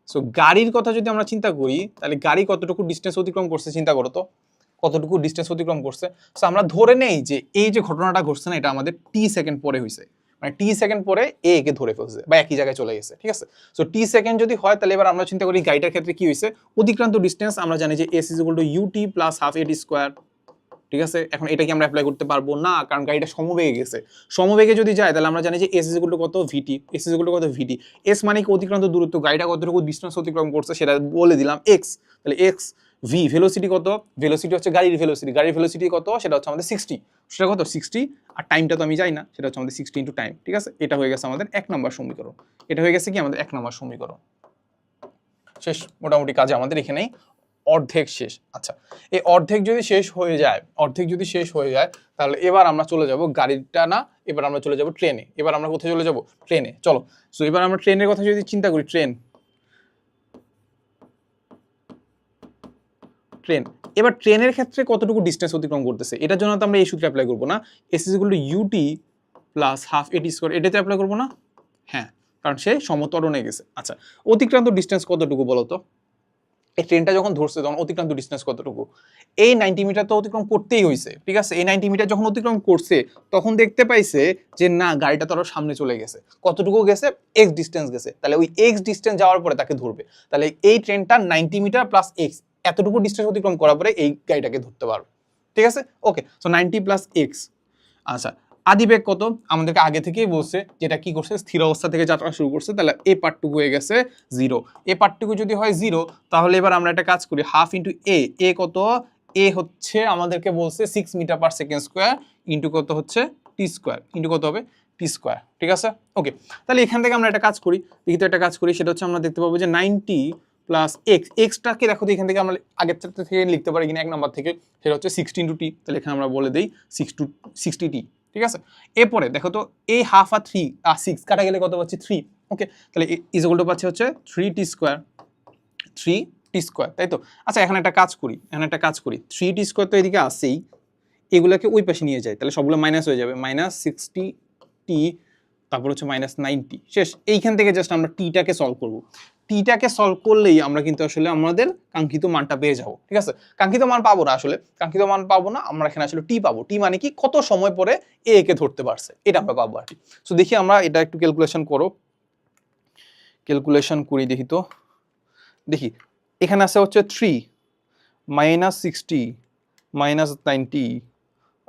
সো গাড়ির কথা যদি আমরা চিন্তা করি, তাহলে গাড়ি কতটুকু ডিস্টেন্স অতিক্রম করছে চিন্তা করো তো, কতটুকু ডিস্টেন্স অতিক্রম করছে। সো আমরা ধরে নেই যে এই যে ঘটনাটা ঘটছে না, এটা আমাদের টি সেকেন্ড পরে হয়েছে, মানে টি সেকেন্ড পরে এ কে ধরে ফেলছে বা একই জায়গায় চলে গেছে, ঠিক আছে। সো টি সেকেন্ড যদি হয়, তাহলে এবার আমরা চিন্তা করি গাড়িটার ক্ষেত্রে কি হয়েছে। অতিক্রান্ত ডিস্টেন্স আমরা জানি যে s is equal to UT plus half এটি স্কোয়ার, ঠিক আছে। এখন এটা কি আমরা অ্যাপ্লাই করতে পারবো না, কারণ গাড়িটা সমবেগে গেছে। সমবেগে যদি যায়, তাহলে আমরা জানি যে এস ইজ ইকুয়াল টু কত, ভিটি। এস ইজ ইকুয়াল টু কত, ভিটি। এস মানে কি? অতিক্রান্ত দূরত্ব, গাড়িটা কতটুকু ডিস্টেন্স অতিক্রম করছে সেটা বলে দিলাম, এক্স। তাহলে এক্স। ভি ভেলোসিটি কত? ভেলোসিটি হচ্ছে গাড়ির ভেলোসিটি, গাড়ির ভেলোসিটি কত সেটা হচ্ছে আমাদের 60, সেটা কত 60। আর টাইমটা তো আমি যাই না, সেটা হচ্ছে আমাদের 60 ইন্টু টাইম, ঠিক আছে। এটা হয়ে গেছে আমাদের 1 নম্বর সমীকরণ। এটা হয়ে গেছে কি আমাদের 1 নম্বর সমীকরণ। শেষ, মোটামুটি কাজ আমাদের এখানেই অর্ধেক শেষ। আচ্ছা, এই অর্ধেক যদি শেষ হয়ে যায়, তাহলে এবার আমরা চলে যাব গাড়িটা না, এবার আমরা চলে যাব ট্রেনে। এবার আমরা কোথায় চলে যাব? ট্রেনে, চলো। সো এবার আমরা ট্রেনের কথা যদি চিন্তা করি, ট্রেন। এবার ট্রেনের ক্ষেত্রে কতটুকু ডিস্টেন্স অতিক্রম করতেছে, এটার জন্য তো আমরা এই সূত্রে অ্যাপ্লাই করবো না, s is equal to UT plus half a t square, এটাতে অ্যাপ্লাই করবো না? হ্যাঁ, কারণ সে সমতরণে গেছে। আচ্ছা, অতিক্রান্ত ডিস্টেন্স কতটুকু বলো তো? এই ট্রেনটা যখন ধরছে, তখন অতিক্রান্ত ডিস্টেন্স কতটুকু? এই 90 মিটার তো অতিক্রম করতেই হয়েছে, ঠিক আছে। এই 90 মিটার যখন অতিক্রম করছে, তখন দেখতে পাইছে যে না, গাড়িটা তো আরো সামনে চলে গেছে। কতটুকু গেছে? এক্স ডিস্টেন্স গেছে। তাহলে ওই এক্স ডিস্টেন্স যাওয়ার পরে তাকে ধরবে। তাহলে এই ট্রেনটা 90 মিটার প্লাস এক্স, এতটুকু ডিস্টেন্স অতিক্রম করার পরে এই গাড়িটাকে ধরতে পারবে, ঠিক আছে। ওকে, সো 90 প্লাস এক্স। আচ্ছা, আদিবেগ কত? আমাদেরকে আগে থেকেই বলছে যেটা কি করছে, স্থির অবস্থা থেকে যাত্রা শুরু করছে, তাহলে এই পার্টটুকু হয়ে গেছে 0। এই পার্টটুকু যদি হয় 0, তাহলে এবার আমরা একটা কাজ করি, হাফ ইন্টু এ কত? এ হচ্ছে আমাদেরকে বলছে 6 metre per second square, into কত হচ্ছে টি স্কোয়ার, ইন্টু কত হবে টি স্কোয়ার, ঠিক আছে। ওকে, তাহলে এখান থেকে আমরা একটা কাজ করি, দেখি তো একটা কাজ করি, সেটা হচ্ছে আমরা দেখতে পাবো যে 90 প্লাস এক্স, এক্সটাকে দেখো তো এখান থেকে আমরা আগের থেকে লিখতে পারি কিনা 1 নম্বর থেকে, সেটা হচ্ছে 60 × t, তাহলে এখানে আমরা বলে দিই 60t, ঠিক আছে। এরপরে দেখো তো এই হাফ আর 3 আর 6 কাটা গেলে কত পাচ্ছি 3, ওকে, তাহলে ইজ ইকুয়াল টু পাচ্ছি হচ্ছে 3t স্কোয়ার, 3t স্কোয়ার, তাই তো। আচ্ছা এখানে একটা কাজ করি, 3t স্কোয়ার তো এদিকে আসেই, এগুলোকে ওই পাশে নিয়ে যায়, তাহলে সবগুলো মাইনাস হয়ে যাবে, -60t, তারপর হচ্ছে -90, শেষ। এইখান থেকে জাস্ট আমরা টিটাকে সলভ করব, টিটাকে সলভ করলেই আমরা কিন্তু আসলে আমাদের কাঙ্ক্ষিত মানটা পেয়ে যাব, ঠিক আছে। কাঙ্ক্ষিত মান পাবো না, আমরা এখানে আসলে টি পাবো। টি মানে কি, কত সময় পরে এ কে ধরতে পারছে, এটা আমরা পাবো আর কি। সো দেখি আমরা এটা একটু ক্যালকুলেশন করি, দেখি তো, দেখি এখানে আছে হচ্ছে 3 -60 -90,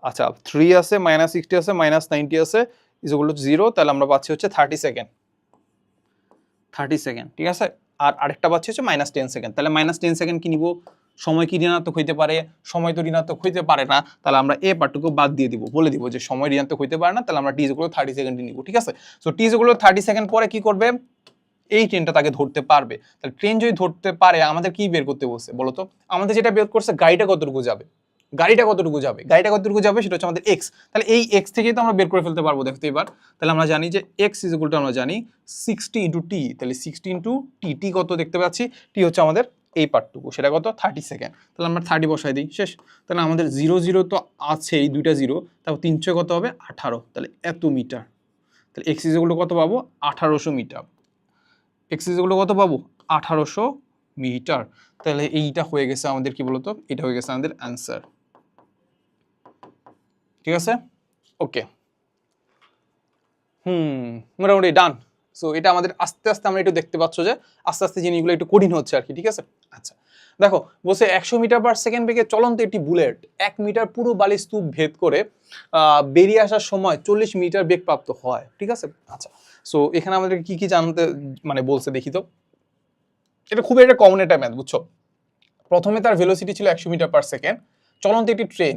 আচ্ছা 3 আছে, -60 আছে, -90 আছে, ইজ ইকুয়াল টু 0, তাহলে আমরা পাচ্ছি হচ্ছে 30 সেকেন্ড, ঠিক আছে। আর আরেকটা পাচ্ছি হচ্ছে -10 সেকেন্ড, তাহলে -10 সেকেন্ড কি নিব, সময় কি ঋণাত্মক হইতে পারে, সময় তো ঋণাত্মক হইতে পারে না, তাহলে আমরা এই পার্টটুকু বাদ দিয়ে দিব, বলে দিব যে সময় ঋণাত্মক হইতে পারে না, তাহলে আমরা টি ইজ ইকুয়াল টু 30 সেকেন্ড নিব, ঠিক আছে। So T is equal two 30 second পরে কি করবে, এই ট্রেনটা তাকে ধরতে পারবে। তাহলে ট্রেন যদি ধরতে পারে, আমাদের কি বের করতে বলছে বলো তো, আমাদের যেটা বের করছে গাড়িটা কতটুকু যাবে, সেটা হচ্ছে আমাদের এক্স, তাহলে এই এক্স থেকেই তো আমরা বের করে ফেলতে পারবো। দেখতে এবার, তাহলে আমরা জানি যে এক্স ইজ ইকুয়াল টু, আমরা জানি 60 × t, তাহলে 60 × t, কত দেখতে পাচ্ছি, টি হচ্ছে আমাদের এই পার্টটুকু, সেটা কত 30 সেকেন্ড, তাহলে আমরা 30 বসাই দিই, শেষ। তাহলে আমাদের 0 0 তো আছে, এই দুইটা 0, তারপর 3 6 কত হবে 18, তাহলে এত মিটার, তাহলে এক্স ইজ ইকুয়াল টু কত পাবো 1800 metre, x is equal to কত পাবো 1800 মিটার, তাহলে এইটা হয়ে গেছে আমাদের কি বলতো, এটা হয়ে গেছে আমাদের অ্যান্সার, ঠিক আছে। ওকে, মোটামুটি ডান। সো এটা আমাদের আস্তে আস্তে আমরা একটু দেখতে পাচ্ছ যে আস্তে আস্তে জিনিসগুলো একটু কঠিন হচ্ছে আর কি, ঠিক আছে। আচ্ছা দেখো, বলছে 100 মিটার পার সেকেন্ড বেগে চলন্ত একটি বুলেট 1 মিটার পুরো বালি স্তূপ ভেদ করে বেরিয়ে আসার সময় 40 মিটার বেগ প্রাপ্ত হয়, ঠিক আছে। আচ্ছা, সো এখানে আমাদের কি কি জানতে মানে বলছে দেখি তো, এটা খুবই একটা কমন একটা ম্যাথ, বুঝছো। প্রথমে তার ভেলোসিটি ছিল 100 মিটার পার সেকেন্ড, চলন্ত একটি ট্রেন,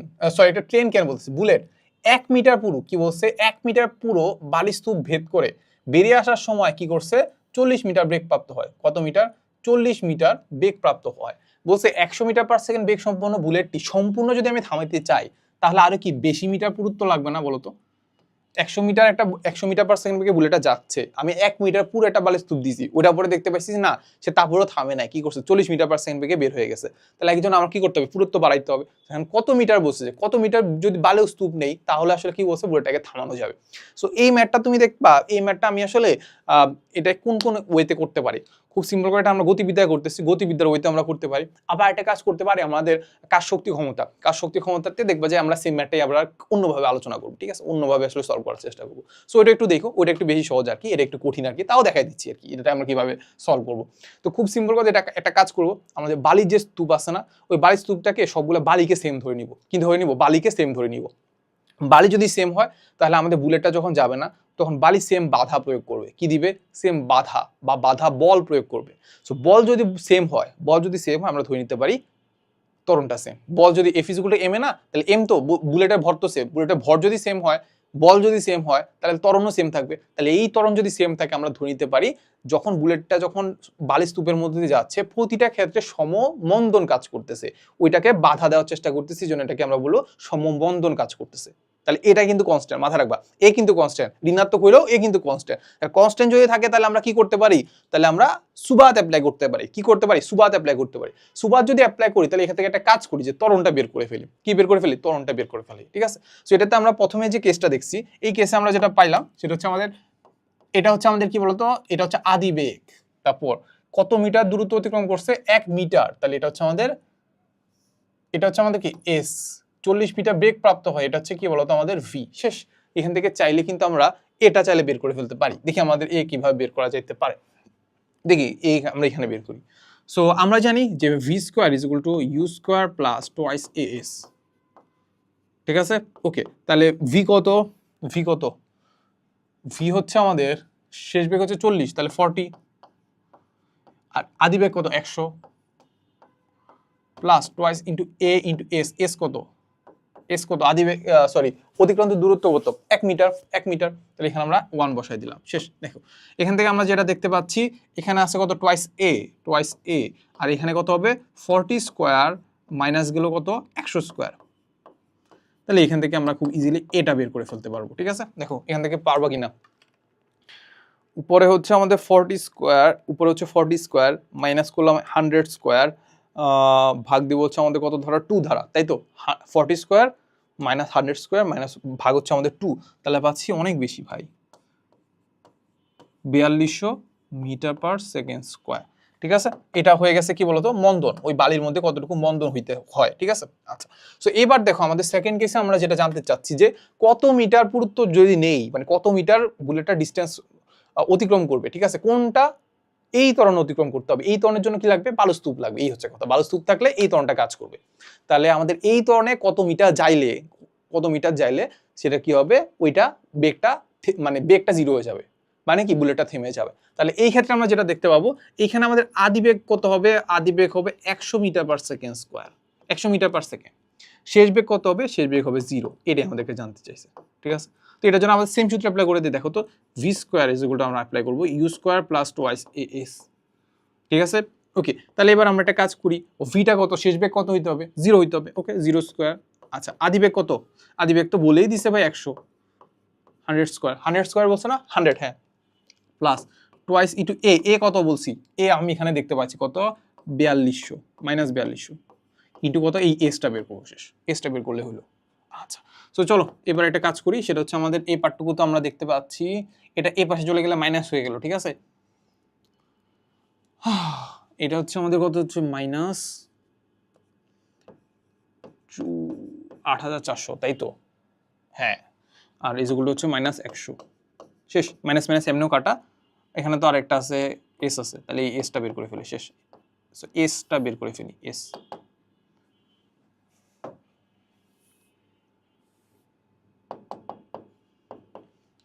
এটা ট্রেন কেন বলছে, বুলেট 1 মিটার পুরো, কি বলছে 1 মিটার পুরো বালি স্তূপ ভেদ করে বেরিয়ে আসার সময় কি করছে 40 মিটার বেগ প্রাপ্ত হয়, কত মিটার 40 মিটার বেগ প্রাপ্ত হয়। বলছে 100 মিটার পার সেকেন্ড বেগ সম্পন্ন বুলেটটি সম্পূর্ণ যদি আমি থামাইতে চাই, তাহলে আরো কি বেশি মিটার পুরুত্ব লাগবে না বলতো। 100 মিটার পার সেকেন্ড বেগে বুলেটটা যাচ্ছে, আমি 1 মিটার পুরো একটা বালি স্তূপ দিছি, ওটা পরে দেখতে পাইছি না সে তারপরেও থামে নাই, কি করছে 40 মিটার পার সেকেন্ড বেগে বের হয়ে গেছে, তাহলে একজন আমার কি করতে হবে, পুরুত্ব বাড়াইতে হবে। এখন কত মিটার বলছে, যে কত মিটার যদি বালি স্তূপ নেই, তাহলে আসলে কি বলছে বুলেটটাকে থামানো যাবে। সো এই ম্যাথটা তুমি দেখবা, এই ম্যাথটা আমি আসলে এটা কোন কোন ওয়েতে করতে পারি, খুব সিম্পল করে এটা আমরা গতিবিদ্যায় করতেছি, গতিবিদ্যার ওয়েতে আমরা করতে পারি। আবার একটা কাজ করতে পারি, আমাদের কাজ শক্তি ক্ষমতাতে দেখবা যে আমরা সেম ম্যাথটাই আবার অন্যভাবে আলোচনা করবো, ঠিক আছে, অন্যভাবে আসলে সলভ করার চেষ্টা করবো। সো এটা একটু দেখো, ওটা একটু বেশি সহজ আর কি, এটা একটু কঠিন আর কি, তাও দেখাই দিচ্ছি আর কি এটা আমরা কিভাবে সলভ করবো। তো খুব সিম্পল করে এটা একটা কাজ করবো, আমাদের বালির যে স্তূপ আছে না, ওই বালির স্তূপটাকে সবগুলো বালিকে সেম ধরে নিব, কি ধরে নিব, বালিকে সেম ধরে নিব। বালি যদি সেম হয়, তাহলে আমাদের বুলেটটা যখন যাবে না, তখন বালি সেম বাধা প্রয়োগ করবে, কি দিবে, সেম বাধা বা বাধা বল প্রয়োগ করবে। সো বল যদি সেম হয়, আমরা ধরে নিতে পারি ত্বরণটা সেম। বল যদি F is equal to M A না, তাহলে এম তো বুলেটের ভর তো সেম, বুলেটের ভর যদি সেম হয়, বল যদি সেম হয়, তাহলে ত্বরণও সেম থাকবে। তাহলে এই ত্বরণ যদি সেম থাকে, আমরা ধরে নিতে পারি যখন বুলেটটা যখন বালি স্তূপের মধ্যে দিয়ে যাচ্ছে, প্রতিটা ক্ষেত্রে সমমন্দন কাজ করতেছে, ওইটাকে বাধা দেওয়ার চেষ্টা করতেছি, জন্য এটাকে আমরা বলবো সমমন্দন কাজ করতেছে। তাহলে এটা কিন্তু কনস্ট্যান্ট, মাথা রাখবা, এ কিন্তু কনস্ট্যান্ট, ঋণাত্মক হইলেও এ কিন্তু কনস্ট্যান্ট। কনস্ট্যান্ট যদি থাকে, তাহলে আমরা কি করতে পারি, তাহলে আমরা সুবাত অ্যাপ্লাই করতে পারি, কি করতে পারি, সুবাত অ্যাপ্লাই করতে পারি। সুবাত যদি অ্যাপ্লাই করি, তাহলে এখান থেকে একটা কাজ করি যে ত্বরণটা বের করে ফেলি, কি বের করে ফেলি, ত্বরণটা বের করে ফেলি, ঠিক আছে। সো এটাতে আমরা প্রথমে যে কেসটা দেখছি, এই কেসে আমরা যেটা পাইলাম সেটা হচ্ছে আমাদের, এটা হচ্ছে আমাদের কি বলতো, এটা হচ্ছে আদি বেগ, তারপর কত মিটার দূরত্ব অতিক্রম করছে 1 মিটার, তাহলে এটা হচ্ছে আমাদের কি এস, 40 মিটার বেগ প্রাপ্ত হয়, এটা হচ্ছে কি বলতো আমাদের ভি, শেষ। এখান থেকে চাইলে কিন্তু আমরা এটা চাইলে বের করে ফেলতে পারি। দেখি আমাদের এ কিভাবে বের করা যেতে পারে, দেখি এই আমরা এখানে বের করি। সো আমরা জানি যে v square is equal to you square plus twice A s, ঠিক আছে। ওকে, তাহলে ভি কত, ভি হচ্ছে আমাদের শেষ বেগ হচ্ছে 40, তাহলে 40, আর আদি বেগ কত 100 প্লাস টোয়াইস ইন্টু এ ইন্টু এস, এস কত এস কত আদিবেগ সরি অতিক্রান্ত দূরত্ব কত 1 মিটার 1 মিটার, তাহলে এখানে আমরা 1 বসাই দিলাম, শেষ। দেখো এখান থেকে আমরা যেটা দেখতে পাচ্ছি এখানে আছে কত টোয়াইস এ, আর এখানে কত হবে 40 স্কয়ার মাইনাস গেল কত 100 স্কয়ার, তাহলে এখান থেকে আমরা খুব ইজিলি এটা বের করে ফেলতে পারবো, ঠিক আছে। দেখো এখান থেকে পারবা কিনা, উপরে হচ্ছে আমাদের 40 স্কয়ার, উপরে হচ্ছে 40 স্কয়ার মাইনাস করলাম 100 স্কয়ার, ভাগ দিব হচ্ছে আমাদের কত ধারা 2 ধারা, তাই তো 40 স্কয়ার মাইনাস 100 স্কয়ার মাইনাস ভাগ হচ্ছে আমাদের 2, তাহলে পাচ্ছি অনেক বেশি ভাই 4200 মিটার পার সেকেন্ড স্কয়ার, ঠিক আছে। এটা হয়ে গেছে কি বলতো মন্দন, ওই বালির মধ্যে কতটুকু মন্দন হইতে হয়, ঠিক আছে। আচ্ছা সো এবার দেখো আমাদের সেকেন্ড কেসে আমরা যেটা জানতে চাচ্ছি যে কত মিটার পুরুত্ব যদি নেই, মানে কত মিটার বুলেটটা ডিস্টেন্স অতিক্রম করবে, ঠিক আছে, কোনটা এই ত্বরণ অতিক্রম করতে হবে, এই ত্বরণের জন্য কি লাগবে বালুস্তূপ লাগবে, এই হচ্ছে কথা, বালুস্তূপ থাকলে এই ত্বরণটা কাজ করবে। তাহলে আমাদের এই ত্বরণে কত মিটার যাইলে সেটা কি হবে, ওইটা বেগটা মানে বেগটা জিরো হয়ে যাবে, মানে কি বুলেটটা থেমে যাবে। তাহলে এই ক্ষেত্রে আমরা যেটা দেখতে পাবো এখানে আমাদের আদিবেগ কত হবে, আদিবেগ হবে 100 metre per second square, 100 metre per second. শেষ বেগ কত হবে, শেষ বেগ হবে 0, এটাই আমাদেরকে জানতে চাইছে, ঠিক আছে। তো এটার জন্য আমাদের সেম সূত্র অ্যাপ্লাই করে দিই, দেখো তো v square is equal to আমরা অ্যাপ্লাই করবো ইউ স্কয়ার প্লাস টোয়াইস এ এস, ঠিক আছে। ওকে, তাহলে এবার আমরা একটা কাজ করি, ও ভিটা কত, শেষ বেগ কত হইতে হবে 0 হইতে হবে, ওকে 0 স্কয়ার। আচ্ছা আদিবেগ কত, আদিবেগ তো বলেই দিছে ভাই 100, 100 স্কয়ার, 100 স্কয়ার বলছে না 100, হ্যাঁ, প্লাস টোয়াইস ইন্টু এ কত বলছি, এ আমি এখানে দেখতে পাচ্ছি কত 4200 মাইনাস 4200 ইন্টু কত এই এসটা বের করবো, শেষ এসটা বের করলে হলো। আচ্ছা সো চলো এবার একটা কাজ করি, সেটা হচ্ছে আমাদের এই পার্টটুকু তো আমরা দেখতে পাচ্ছি, এটা এ পাশে চলে গেলে মাইনাস হয়ে গেল, ঠিক আছে। এটা হচ্ছে আমাদের কত হচ্ছে মাইনাস 8400, তাই তো, হ্যাঁ, আর এইগুলো হচ্ছে মাইনাস 100, শেষ। মাইনাস মাইনাস এমনিও কাটা, এখানে তো আরেকটা আছে এস আছে, তাহলে এই এসটা বের করে ফেলি, শেষ। সো এসটা বের করে ফেলি, এস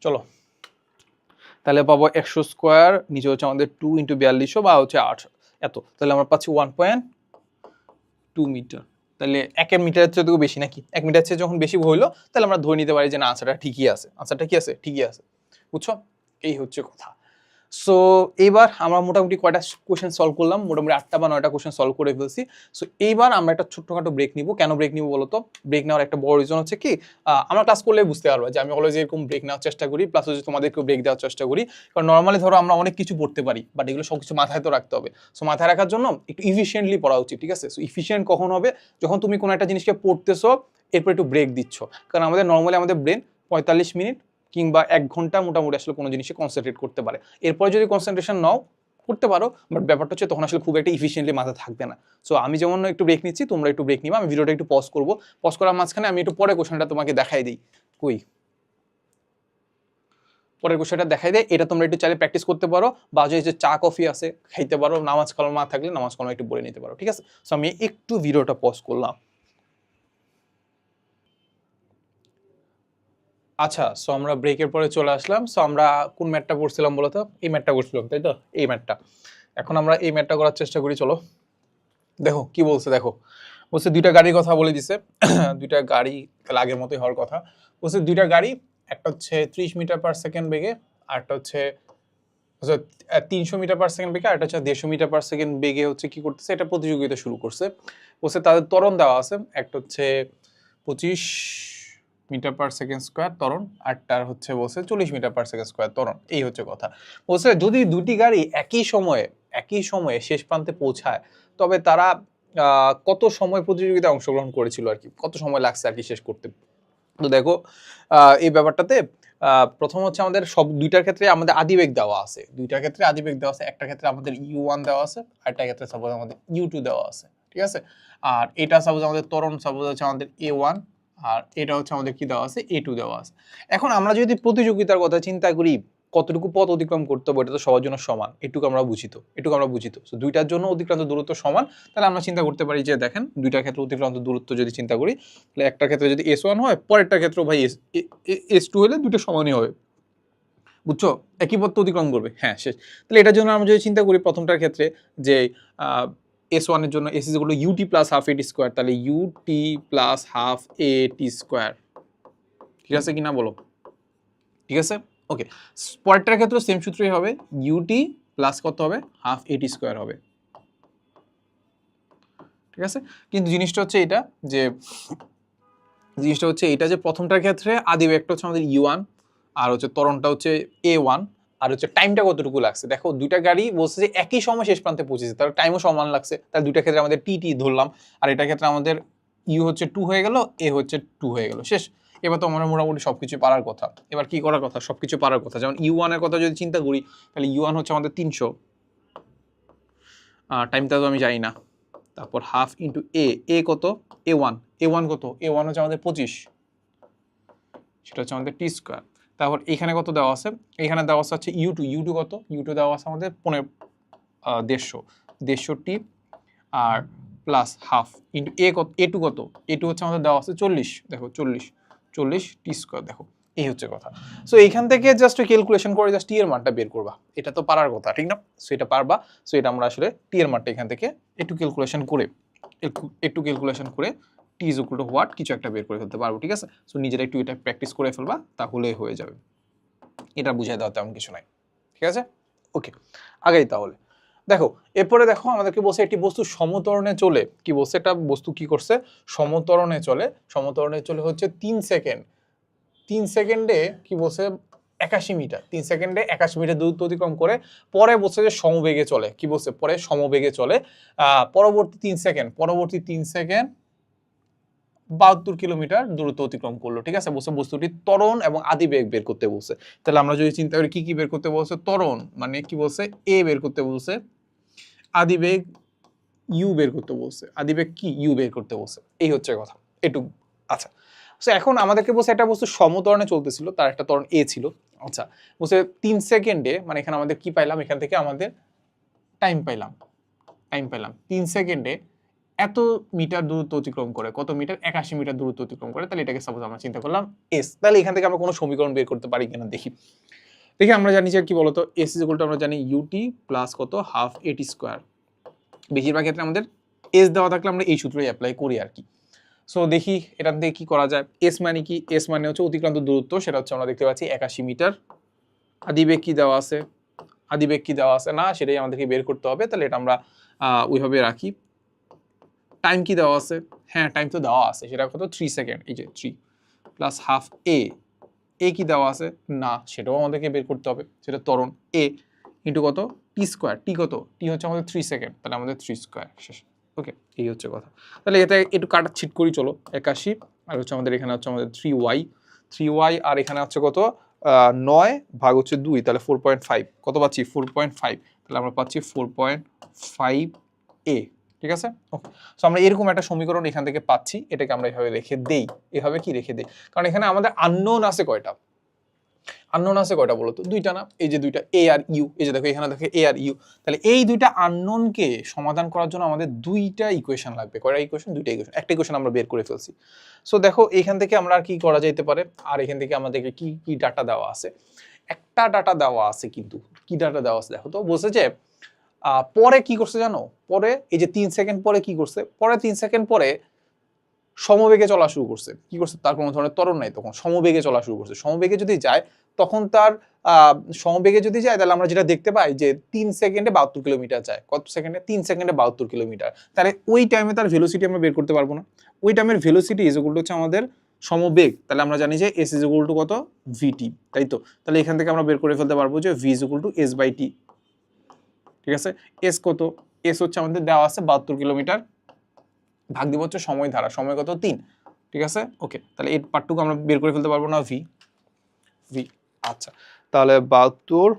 চলো, তাহলে পাবো 100 স্কয়ার, নিচে হচ্ছে আমাদের 2 ইন্টু 4200 বা হচ্ছে 8 এত, তাহলে আমরা পাচ্ছি 1.2 মিটার। তাহলে 1 মিটারের চেয়ে তো বেশি নাকি, 1 মিটার চেয়ে যখন বেশি হইলো তাহলে আমরা ধরে নিতে পারি যে না আনসারটা ঠিকই আছে, আনসারটা কি আছে, ঠিকই আছে, বুঝছো, এই হচ্ছে কথা। সো এইবার আমরা মোটামুটি কয়টা কোশ্চেন সলভ করলাম, মোটামুটি 8টা বা 9টা কোশ্চেন সলভ করে ফেলছি। সো এইবার আমরা একটা ছোট্টখাটো ব্রেক নিব, কেন ব্রেক নিব বলো তো, ব্রেক নেওয়ার একটা বড় রিজন হচ্ছে কি, আমরা ক্লাস করলে বুঝতে পারবো যে আমি অলওয়েজ এরকম ব্রেক নেওয়ার চেষ্টা করি, প্লাস হচ্ছে তোমাদেরকেও ব্রেক দেওয়ার চেষ্টা করি, কারণ নর্মালি ধরো আমরা অনেক কিছু পড়তে পারি, বাট এগুলো সব কিছু মাথায় তো রাখতে হবে। সো মাথায় রাখার জন্য একটু ইফিসিয়েন্টলি পড়া উচিত, ঠিক আছে। সো ইফিসিয়েন্ট কখন হবে, যখন তুমি কোনো একটা জিনিসকে পড়তেছো এরপর একটু ব্রেক দিচ্ছ, কারণ আমাদের নর্মালি আমাদের ব্রেন 45 মিনিট কিংবা 1 ঘন্টা মোটামুটি আসলে কোনো জিনিসে কনসেন্ট্রেট করতে পারে, এরপরে যদি কনসেন্ট্রেশন নাও করতে পারো, বাট ব্যাপারটা হচ্ছে তখন আসলে খুব একটা ইফিসিয়েন্টলি মাথা থাকবে না। সো আমি যেমন একটু ব্রেক নিচ্ছি, তোমরা একটু ব্রেক নিবা, আমি ভিডিওটা একটু পজ করবো, পজ করার মাঝখানে আমি একটু পরে কোশ্চেনটা তোমাকে দেখাই দিই, কই পরের কোশ্চেনটা দেখাই দেয়, এটা তোমরা একটু চাইলে প্র্যাকটিস করতে পারো, বা যে চা কফি আছে খাইতে পারো, নামাজ কালামা থাকলে নামাজ কালামা একটু বলে নিতে পারো, ঠিক আছে। সো আমি একটু ভিডিওটা পজ করলাম। আচ্ছা সো আমরা ব্রেকের পরে চলে আসলাম। সো আমরা কোন ম্যাটটা পড়ছিলাম বলতো, এই ম্যাটটা করছিলাম তাই তো, এই ম্যাটটা। এখন আমরা এই ম্যাটটা করার চেষ্টা করি, চলো দেখো কি বলছে, দেখো বলছে দুইটা গাড়ির কথা বলে দিছে দুইটা গাড়ি তাহলে আগের মতোই হওয়ার কথা, বলছে দুইটা গাড়ি, একটা হচ্ছে 30 মিটার পার সেকেন্ড বেগে, আর একটা হচ্ছে 300 মিটার পার সেকেন্ড বেগে, আর একটা হচ্ছে 150 মিটার পার সেকেন্ড বেগে হচ্ছে কি করতেছে, এটা প্রতিযোগিতা শুরু করছে। বলছে তাদের ত্বরণ দেওয়া আছে, একটা হচ্ছে 25 মিটার পার সেকেন্ড স্কোয়ার ত্বরণ, আরটার হচ্ছে বলছে 40 মিটার পার সেকেন্ড স্কোয়ার ত্বরণ, এই হচ্ছে কথা। বলছে যদি দুটি গাড়ি একই সময়ে শেষ প্রান্তে পৌঁছায়, তবে তারা কত সময় প্রতিযোগিতায় অংশগ্রহণ করেছিল আর কি, কত সময় লাগছে আর কি শেষ করতে। তো দেখো এই ব্যাপারটাতে প্রথম হচ্ছে আমাদের সব দুইটার ক্ষেত্রে আমাদের আদিবেগ দেওয়া আছে, দুইটার ক্ষেত্রে আদিবেগ দেওয়া আছে, একটা ক্ষেত্রে আমাদের u1 দেওয়া আছে, আরেকটা ক্ষেত্রে সাপোজ আমাদের u2 দেওয়া আছে, ঠিক আছে। আর এটা সাপোজ আমাদের ত্বরণ সাপোজ হচ্ছে আমাদের a1, আর এটা হচ্ছে আমাদের কি দেওয়া আছে a2 দেওয়া আছে। এখন আমরা যদি প্রতিযোগিতার কথা চিন্তা করি, কতটুকু পথ অতিক্রম করতে হবে, এটা তো সবার জন্য সমান, এটুকু আমরা বুঝিত, সো দুইটার জন্য অতিক্রান্ত দূরত্ব সমান, তাহলে আমরা চিন্তা করতে পারি যে দেখেন দুইটার ক্ষেত্রে অতিক্রান্ত দূরত্ব যদি চিন্তা করি, তাহলে একটার ক্ষেত্রে যদি s1 হয়, পরেরটার ক্ষেত্রে ভাই s2 হলে দুটো সমানই হবে, বুঝছো, একই পথ অতিক্রম করবে, হ্যাঁ শেষ। তাহলে এটার জন্য আমরা যদি চিন্তা করি প্রথমটার ক্ষেত্রে যে S1 এর জন্য S equal to UT plus half এটি স্কোয়ার, তাহলে ইউটি প্লাস হাফ এটি স্কোয়ার, ঠিক আছে কিনা বলো? ঠিক আছে, ওকে। পরেরটার ক্ষেত্রে সেম সূত্রই হবে, ইউটি প্লাস কত হবে, হাফ এটি স্কোয়ার হবে, ঠিক আছে। কিন্তু জিনিসটা হচ্ছে এটা যে প্রথমটার ক্ষেত্রে আদি বেগটা হচ্ছে আমাদের U1 আর হচ্ছে ত্বরণটা হচ্ছে A1 আর হচ্ছে টাইমটা কতটুকু লাগছে। দেখো দুইটা গাড়ি বলছে যে একই সময় শেষ প্রান্তে পৌঁছেছে, তার টাইমও সমান লাগছে, তাহলে দুইটা ক্ষেত্রে আমাদের টি ধরলাম, আর এটার ক্ষেত্রে আমাদের ইউ হচ্ছে 2 হয়ে গেল, এ হচ্ছে 2 হয়ে গেল, শেষ। এবার তো আমরা মোটামুটি সবকিছু পারার কথা। এবার কি করার কথা, সবকিছু পারার কথা। যেমন U1 এর কথা যদি চিন্তা করি, তাহলে U1 হচ্ছে আমাদের 300, টাইমটা তো আমি জানি না, তারপর হাফ ইন্টু এ কত, A1 কত, A1 হচ্ছে আমাদের 25, সেটা হচ্ছে আমাদের টি স্কোয়ার। তারপর এখানে কত দেওয়া আছে, এখানে দেওয়া আছে হচ্ছে ইউ টু কত, ইউ2 দেওয়া আছে আমাদের 150 টি, আর প্লাস হাফ ইন্টু A2 কত, A2 হচ্ছে আমাদের দেওয়া আছে 40, দেখো 40 টি স্কোয়ার, দেখো এই হচ্ছে কথা। সো এইখান থেকে জাস্ট ক্যালকুলেশন করে জাস্ট টি এর মানটা বের করবা, এটা তো পারার কথা, ঠিক না? সো এটা পারবা। সো এটা আমরা আসলে টি এর মানটা এখান থেকে একটু ক্যালকুলেশন করে টি ইজ ইকুয়াল টু হোয়াট কিছু একটা বের করে ফেলতে পারবো, ঠিক আছে। সো নিজেরা একটু এটা প্র্যাকটিস করে ফেলবা, তাহলে হয়ে যাবে। এটা বুঝাই দেওয়া তেমন কিছু নাই, ঠিক আছে, ওকে। আগেই তাহলে দেখো, এরপরে দেখো আমাদেরকে বলছে একটি বস্তু সমত্বরণে চলে, কি বলছে, একটা বস্তু কি করছে, সমত্বরণে চলে হচ্ছে 3 সেকেন্ড, 3 সেকেন্ডে কি বলছে 81 মিটার, 3 সেকেন্ডে 81 মিটার দূরত্ব অতিক্রম করে, পরে বলছে যে সমবেগে চলে, কি বলছে, পরে সমবেগে চলে, পরবর্তী 3 সেকেন্ড 72 কিলোমিটার দূরত্ব অতিক্রম করলো, ঠিক আছে। বলছে বস্তুটি ত্বরণ এবং আদি বেগ বের করতে বলছে। তাহলে আমরা যদি চিন্তা করি কি বের করতে বলছে, ত্বরণ মানে কি বলছে, এ বের করতে বলছে, আদি বেগ ইউ বের করতে বলছে, আদি বেগ কি, ইউ বের করতে বলছে, এই হচ্ছে কথা, এটুকু। আচ্ছা, সো এখন আমাদেরকে বলছে একটা বস্তু সমত্বরণে চলতেছিল, তার একটা ত্বরণ এ ছিল। আচ্ছা, বলছে 3 সেকেন্ডে, মানে এখানে আমাদের কি পাইলাম, এখান থেকে আমাদের টাইম পাইলাম 3 সেকেন্ডে এত মিটার দূরত্ব অতিক্রম করে, কত মিটার, 81 মিটার দূরত্ব অতিক্রম করে। তাহলে এটাকে সাপোজ আমরা চিন্তা করলাম এস, তাহলে এখান থেকে আমরা কোনো সমীকরণ বের করতে পারি কিনা দেখি। আমরা জানি যে কি বলতো, এস ইজ ইকুয়াল টু আমরা জানি ইউটি প্লাস কত, হাফ এটি স্কোয়ার। বেশিরভাগ ক্ষেত্রে আমাদের এস দেওয়া থাকলে আমরা এই সূত্রই অ্যাপ্লাই করি আর কি। সো দেখি এটা দিয়ে কি করা যায়। এস মানে কি, এস মানে হচ্ছে অতিক্রান্ত দূরত্ব, সেটা হচ্ছে আমরা দেখতে পাচ্ছি 81 মিটার। আদিবেগ কি দেওয়া আছে, না সেটাই আমাদেরকে বের করতে হবে। তাহলে এটা আমরা ওইভাবে রাখি। টাইম কি দেওয়া আছে, হ্যাঁ টাইম তো দেওয়া আছে, সেটা কত 3 সেকেন্ড, এই যে 3 প্লাস হাফ এ কি দেওয়া আছে, না সেটাও আমাদেরকে বের করতে হবে, সেটা ত্বরণ এ ইন্টু কত, টি স্কোয়ার, টি কত, টি হচ্ছে আমাদের 3 সেকেন্ড, তাহলে আমাদের 3 স্কোয়ার, শেষ। ওকে, এই হচ্ছে কথা। তাহলে এটা একটু কাটা ছিট করি চলো, 81 আর হচ্ছে আমাদের এখানে হচ্ছে আমাদের 3y আর এখানে হচ্ছে কত 9 ভাগ হচ্ছে 2, তাহলে 4.5, কত পাচ্ছি 4.5, তাহলে আমরা পাচ্ছি 4.5 এ, ঠিক আছে। ওকে, সো আমরা এরকম একটা সমীকরণ এখান থেকে পাচ্ছি, এটাকে আমরা এভাবে রেখে দেই, এভাবে কি রেখে দেই, কারণ এখানে আমাদের আননোন আছে কয়টা, বলো তো, দুইটা না, এই যে দুইটা এ আর ইউ, এই যে দেখো এখানে দেখো এ আর ইউ, তাহলে এই দুইটা আননোনকে সমাধান করার জন্য আমাদের দুইটা ইকুয়েশন লাগবে, কয়টা ইকুয়েশন, দুইটা ইকুয়েশন, একটা ইকুয়েশন আমরা বের করে ফেলছি। সো দেখো এখান থেকে আমরা আর কি করা যেতে পারে, আর এখান থেকে আমাদেরকে কি কি ডাটা দেওয়া আছে, একটা ডাটা দেওয়া আছে, কিন্তু কি ডাটা দেওয়া আছে দেখো তো, বলছে যে পরে কি করছে জানো, পরে এই যে 3 সেকেন্ড পরে কি করছে, পরে 3 সেকেন্ড পরে সমবেগে চলা শুরু করছে, কি করছে, তার কোনো ধরনের ত্বরণ নাই, তখন সমবেগে চলা শুরু করছে। সমবেগে যদি যায় তখন তার সমবেগে যদি যায় তাহলে আমরা যেটা দেখতে পাই যে 3 সেকেন্ডে 72 কিলোমিটার যায়, কত সেকেন্ডে, 3 সেকেন্ডে 72 কিলোমিটার। তাহলে ওই টাইমে তার ভেলোসিটি আমরা বের করতে পারবো না, ওই টাইমের ভেলোসিটি ইজ ইকুয়াল টু হচ্ছে আমাদের সমবেগ, তাহলে আমরা জানি যে এস ইজ ইকুয়াল টু কত, ভিটি, তাই তো। তাহলে এখান থেকে আমরা বের করে ফেলতে পারবো যে V is equal to S by T, ঠিক আছে। এস কত, এস হচ্ছে আমাদের দেওয়া আছে 72 কিলোমিটার, ভাগ দিব হচ্ছে সময় ধারা, সময় কত 3, ঠিক আছে। ওকে, তাহলে এই পার্টটুকু আমরা বের করে ফেলতে পারবো না, ভি। আচ্ছা, তাহলে 72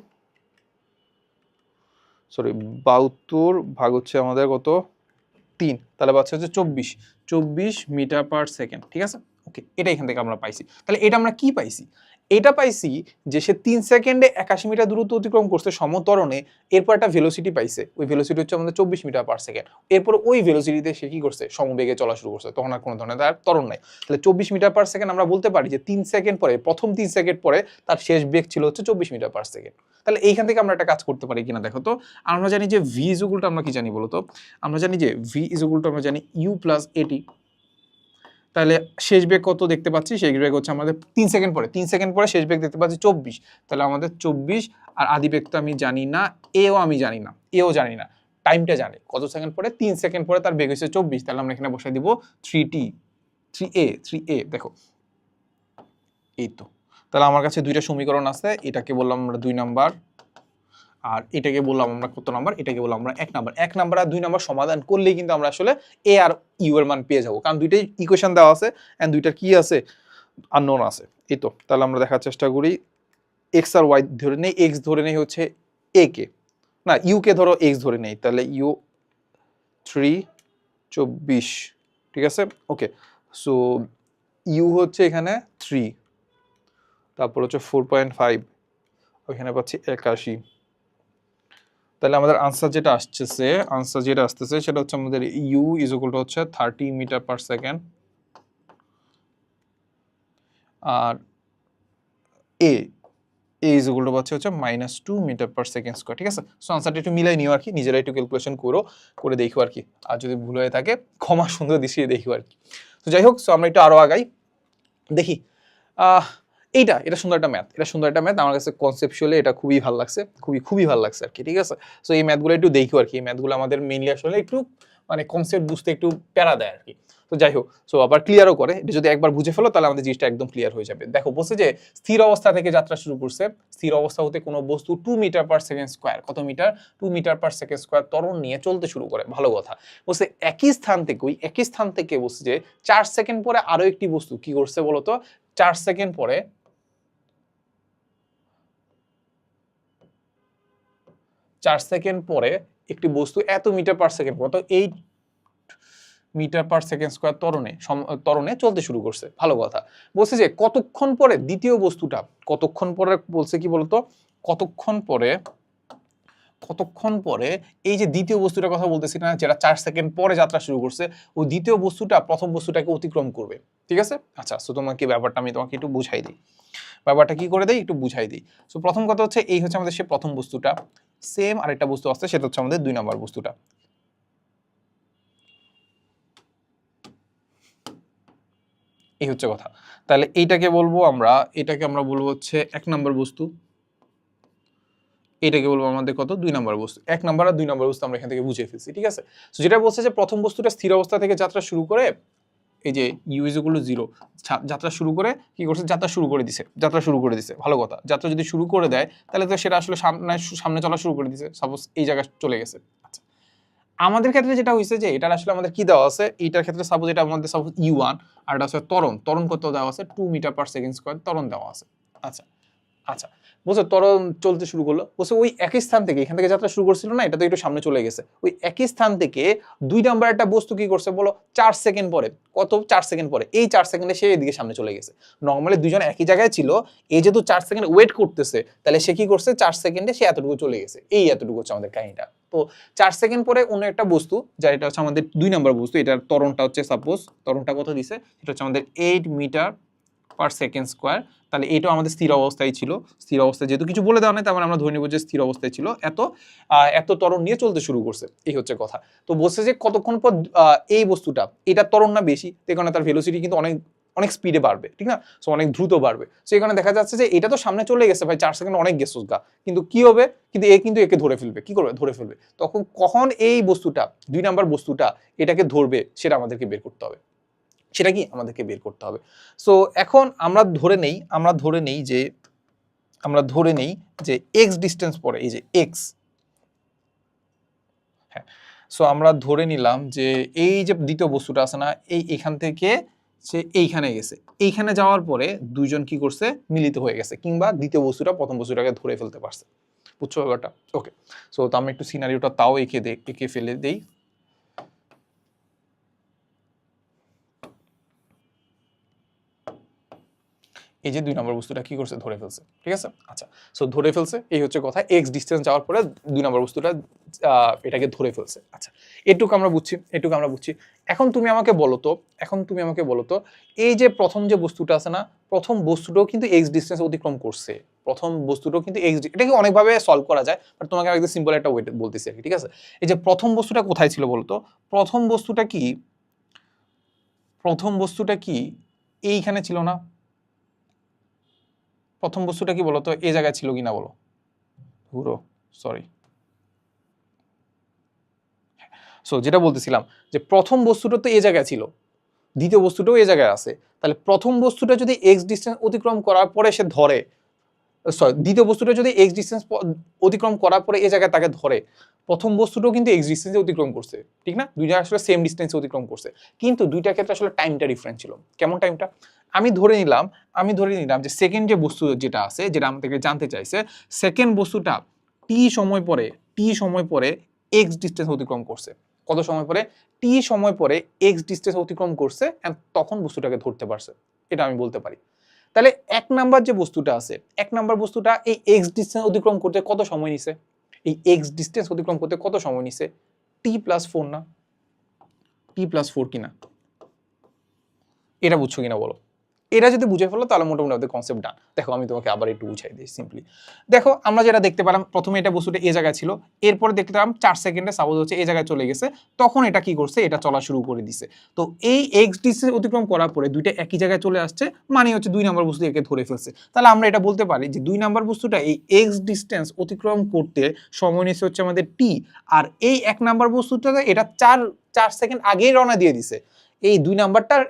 ভাগ হচ্ছে আমাদের কত 3, তাহলে পাচ্ছে হচ্ছে 24 মিটার পার সেকেন্ড, ঠিক আছে। ওকে, এটা এখান থেকে আমরা পাইছি। তাহলে এটা আমরা কি পাইছি, এটা পাইছি যে সে 3 সেকেন্ডে 81 মিটার দূরত্ব অতিক্রম করছে সমত্বরণে, এরপর একটা ভেলোসিটি পাইছে, ওই ভেলোসিটি হচ্ছে আমাদের 24 মিটার পার সেকেন্ড। এরপর ওই ভেলোসিটিতে সে কি করছে, সমবেগে চলা শুরু করছে, তখন আর কোনো ধরনের তার ত্বরণ নাই। তাহলে 24 মিটার পার সেকেন্ড আমরা বলতে পারি যে 3 সেকেন্ড পরে, প্রথম 3 সেকেন্ড পরে তার শেষ বেগ ছিল হচ্ছে 24 মিটার পার সেকেন্ড। তাহলে এইখান থেকে আমরা একটা কাজ করতে পারি কিনা দেখো তো। আমরা জানি যে ভি ইজ ইকুয়াল টু, আমরা কি জানি বলো তো, আমরা জানি যে ভি ইজ ইকুয়াল টু, আমরা জানি ইউ প্লাস এটি। তাহলে শেষ বেগ কত দেখতে পাচ্ছি, শেষ বেগ হচ্ছে আমাদের 3 সেকেন্ড পরে, 3 সেকেন্ড পরে শেষ বেগ দেখতে পাচ্ছি 24। তাহলে আমাদের 24 আর আদি বেগ তো আমি জানি না, এও আমি জানি না, এও জানি না, টাইমটা জানি কত সেকেন্ড পরে, 3 সেকেন্ড পরে তার বেগ হচ্ছে 24। তাহলে আমরা এখানে বসাই দিব 3t, 3a দেখো এই তো। তাহলে আমার কাছে দুইটা সমীকরণ আছে, এটাকে বললাম আমরা 2 নাম্বার, আর এটাকে বললাম আমরা কত নাম্বার, এটাকে বললাম আমরা 1 নাম্বার। 1 নাম্বার আর 2 নাম্বার সমাধান করলেই কিন্তু আমরা আসলে এ আর ইউ এর মান পেয়ে যাবো, কারণ দুইটাই ইকুয়েশন দেওয়া আছে এন্ড দুইটার কি আছে, আননোন আছে। এই তো, তাহলে আমরা দেখার চেষ্টা করি। এক্স আর ওয়াই ধরে নেই, এক্স ধরে নেই হচ্ছে এ কে, না ইউ কে ধরো এক্স ধরে নেই, তাহলে ইউ 3 24, ঠিক আছে ওকে। সো ইউ হচ্ছে এখানে 3, তারপর হচ্ছে 4.5, ওইখানে পাচ্ছি 81। তাহলে আমাদের আনসার যেটা আসতেছে সেটা হচ্ছে আমাদের ইউ ইজ ইকুয়াল টু হচ্ছে 30 মিটার পার সেকেন্ড, আর এ ইজ ইকুয়াল টু হচ্ছে -2 মিটার পার সেকেন্ড স্কয়ার, ঠিক আছে। সো আনসারটা একটু মিলাই নিও আর কি, নিজেরা একটু ক্যালকুলেশন করে দেখো আর কি, আর যদি ভুল হয়ে থাকে ক্ষমা সুন্দর দৃষ্টিতে দেখো আর কি। তো যাই হোক, সো আমরা একটু আরো আগাই, দেখি এটা সুন্দর একটা ম্যাথ, আমার কাছে কনসেপচুয়ালি এটা খুবই ভালো লাগছে, খুবই ভালো লাগছে আর কি, ঠিক আছে। সো এই ম্যাথগুলো একটু দেখো আর কি, এই ম্যাথগুলো আমাদের মেইনলি আসলে একটু মানে কনসেপ্ট বুঝতে একটু প্যারা দেয় আর কি। তো যাই হোক, সো আবার ক্লিয়ারও করে, এটা যদি একবার বুঝে ফেলো তাহলে আমাদের জিনিসটা একদম ক্লিয়ার হয়ে যাবে। দেখো বলছে যে স্থির অবস্থা থেকে যাত্রা শুরু করছে, স্থির অবস্থা হতে কোনো বস্তু 2 মিটার পার সেকেন্ড স্কয়ার, কত metre, 2 metre per second square ত্বরণ নিয়ে চলতে শুরু করে, ভালো কথা। বলছে একই স্থান থেকে বলছে যে 4 সেকেন্ড পরে আরো একটি বস্তু কি করছে বলতো, 4 সেকেন্ড পরে একটি বস্তু এত মিটার পার সেকেন্ড, কত 8 মিটার পার সেকেন্ড স্কয়ার ত্বরণে চলতে শুরু করছে, ভালো কথা। বলছে যে কতক্ষণ পরে দ্বিতীয় বস্তুটা, কতক্ষণ পরে বলছে কি বলতো, কতক্ষণ পরে এই যে দ্বিতীয় বস্তুটার কথা বলতেছি না, যেটা 4 সেকেন্ড পরে যাত্রা শুরু করছে, ওই দ্বিতীয় বস্তুটা প্রথম বস্তুটাকে অতিক্রম করবে, ঠিক আছে। আচ্ছা, সো তোমাকে ব্যাপারটা আমি তোমাকে একটু বুঝাই দিই, ব্যাপারটা কি করে দেই একটু বুঝাই দিই। সো প্রথম কথা হচ্ছে এই হচ্ছে আমাদের সে প্রথম বস্তুটা, সেম আরেকটা বস্তু আছে সেটা হচ্ছে আমাদের 2 নাম্বার বস্তুটা, এই হচ্ছে কথা। তাহলে এটাকে আমরা বলবো হচ্ছে 1 নাম্বার বস্তু, এটাকে বলবো আমাদের কত, 2 নাম্বার বস্তু। 1 নাম্বার আর 2 নাম্বার বস্তু আমরা এখান থেকে বুঝে ফেলছি, ঠিক আছে। সো যেটা বলছে যে প্রথম বস্তুটা স্থির অবস্থা থেকে যাত্রা শুরু করে, এই যে ইউ ইজ ইকুয়াল টু 0 যাত্রা শুরু করে কি করছে, যাত্রা শুরু করে দিছে, ভালো কথা। যাত্রা যদি শুরু করে দেয় তাহলে তো সেটা আসলে সামনে চলা শুরু করে দিছে, সাপোজ এই জায়গায় চলে গেছে। আচ্ছা, আমাদের ক্ষেত্রে যেটা হইছে যে এটার আসলে আমাদের কি দেওয়া আছে, এইটার ক্ষেত্রে সাপোজ এটা আমাদের সাপোজ u1, আর এটা হচ্ছে ত্বরণ কত দেওয়া আছে, 2 মিটার পার সেকেন্ড স্কয়ার ত্বরণ দেওয়া আছে। আচ্ছা আচ্ছা, বুঝছো, ত্বরণ চলতে শুরু করলো, বলছে ওই একই স্থান থেকে, এখান থেকে যাত্রা শুরু করছিল না, এটা তো একটু সামনে চলে গেছে, ওই একই স্থান থেকে 2 নাম্বার একটা বস্তু কি করছে বলো, 4 সেকেন্ড পরে, কত 4 সেকেন্ড পরে, এই 4 সেকেন্ডে সে এদিকে সামনে চলে গেছে। নর্মালি দুইজন একই জায়গায় ছিল, এই যেহেতু 4 সেকেন্ড ওয়েট করতেছে, তাহলে সে কি করছে 4 সেকেন্ডে সে এতটুকু চলে গেছে, এই এতটুকু হচ্ছে আমাদের কাহিনীটা। তো 4 সেকেন্ড পরে অন্য একটা বস্তু, যা এটা হচ্ছে আমাদের 2 নাম্বার বস্তু, এটার ত্বরণটা হচ্ছে সাপোজ, ত্বরণটা কত দিছে, এটা হচ্ছে আমাদের 8 মিটার পার সেকেন্ড স্কয়ার। তাহলে এটাও আমাদের স্থির অবস্থায় ছিল, স্থির অবস্থায় যেহেতু কিছু বলে দেওয়া নেই, তার মানে আমরা ধরে নেব যে স্থির অবস্থায় ছিল, এত ত্বরণ নিয়ে চলতে শুরু করছে, এই হচ্ছে কথা। তো বলছে যে কতক্ষণ পর এই বস্তুটা, এটা ত্বরণ না বেশি, এই কারণে তার ভেলোসিটি কিন্তু অনেক স্পিডে বাড়বে, ঠিক না, সো অনেক দ্রুত বাড়বে। সো এখানে দেখা যাচ্ছে যে এটা তো সামনে চলে গেছে ভাই, 4 সেকেন্ড অনেক গেছে গা, কিন্তু কি হবে, কিন্তু একে ধরে ফেলবে, কি করবে, ধরে ফেলবে। কখন এই বস্তুটা, 2 নাম্বার বস্তুটা এটাকে ধরবে, সেটা আমাদেরকে বের করতে হবে, সেটা কি আমাদেরকে বের করতে হবে। সো এখন আমরা ধরে নেই যে এক্স ডিস্টেন্স পরে, এই যে এক্স, হ্যাঁ। সো আমরা ধরে নিলাম যে এই যে দ্বিতীয় বস্তুটা আছে না, এখান থেকে সে এইখানে গেছে, এইখানে যাওয়ার পরে দুইজন কি করছে, মিলিত হয়ে গেছে, কিংবা দ্বিতীয় বস্তুটা প্রথম বস্তুটাকে ধরে ফেলতে পারছে, বুঝছো ব্যাপারটা, ওকে। সো তো আমি একটু সিনারিওটা তাও এঁকে ফেলে দেই। এই যে 2 নম্বর বস্তুটা কি করছে, ধরে ফেলছে। ঠিক আছে, আচ্ছা, সো ধরে ফেলছে, এই হচ্ছে কথা। এক্স ডিস্টেন্স যাওয়ার পরে 2 নম্বর বস্তুটা এটাকে ধরে ফেলছে। আচ্ছা, এটুকু আমরা বুঝছি। এখন তুমি আমাকে বলো তো এই যে প্রথম যে বস্তুটা আছে না, প্রথম বস্তুটাও কিন্তু এক্স ডিস্টেন্স অতিক্রম করছে। এটাকে অনেকভাবে সলভ করা যায়, বাট তোমাকে একদম সিম্পল একটা ওয়ে বলতেছি আর কি। ঠিক আছে, এই যে প্রথম বস্তুটা কোথায় ছিল বলতো, প্রথম বস্তুটা কি এইখানে ছিল না? প্রথম বস্তুটা কি বলতো, এই জায়গায় ছিল কিনা বলো, সো যেটা বলতেছিলাম যে প্রথম বস্তুটা তো এই জায়গায় ছিল, দ্বিতীয় বস্তুটাও এই জায়গায় আছে। তাহলে প্রথম বস্তুটা যদি এক্স ডিস্টেন্স অতিক্রম করার পরে সে ধরে, দ্বিতীয় বস্তুটা যদি এক্স ডিস্টেন্স অতিক্রম করার পরে এই জায়গায় তাকে ধরে, প্রথম বস্তুটাও কিন্তু এক্স ডিস্টেন্সে অতিক্রম করছে, ঠিক না? দুইটা আসলে সেম ডিস্টেন্সে অতিক্রম করছে, কিন্তু দুইটার ক্ষেত্রে আসলে টাইমটা ডিফারেন্ট ছিল। কেমন টাইমটা? আমি ধরে নিলাম যে সেকেন্ড যে বস্তু যেটা আছে, যেটা আমাদেরকে জানতে চাইছে, সেকেন্ড বস্তুটা টি সময় পরে এক্স ডিস্টেন্স অতিক্রম করছে। কত সময় পরে? টি সময় পরে এক্স ডিস্টেন্স অতিক্রম করছে, এন্ড তখন বস্তুটাকে ধরতে পারছে, এটা আমি বলতে পারি। তাহলে এক নাম্বার যে বস্তুটা আছে, এক নাম্বার বস্তুটা এই এক্স ডিস্টেন্স অতিক্রম করতে কত সময় নিছে? এই এক্স ডিস্টেন্স অতিক্রম করতে কত সময় নিছে? t+4 না? t+4 কিনা? এটা বুঝছো কিনা বলো? এটা যদি বুঝে ফেলো তাহলে মোটামুটি আমাদের কনসেপ্ট ডান। দেখো আমি তোমাকে আবার একটু বুঝাই দিই সিম্পলি। দেখো আমরা যেটা দেখতে পেলাম, প্রথমে এটা বস্তুটা এই জায়গায় ছিল, এরপরে দেখতে পেলাম 4 সেকেন্ডে সাপোজ হচ্ছে এই জায়গায় চলে গেছে, তখন এটা কি করছে, এটা চলা শুরু করে দিছে। তো এই এক্স ডিস্টেন্স অতিক্রম করার পরে দুইটা একই জায়গায় চলে আসছে, মানে হচ্ছে 2 নাম্বার বস্তু একে ধরে ফেলছে। তাহলে আমরা এটা বলতে পারি যে 2 নাম্বার বস্তুটা এই এক্স ডিস্টেন্স অতিক্রম করতে সময় নিচ্ছে হচ্ছে আমাদের টি, আর এই 1 নাম্বার বস্তুটা এটা 4 সেকেন্ড আগেই রওনা দিয়ে দিছে। এই 2 নাম্বারটার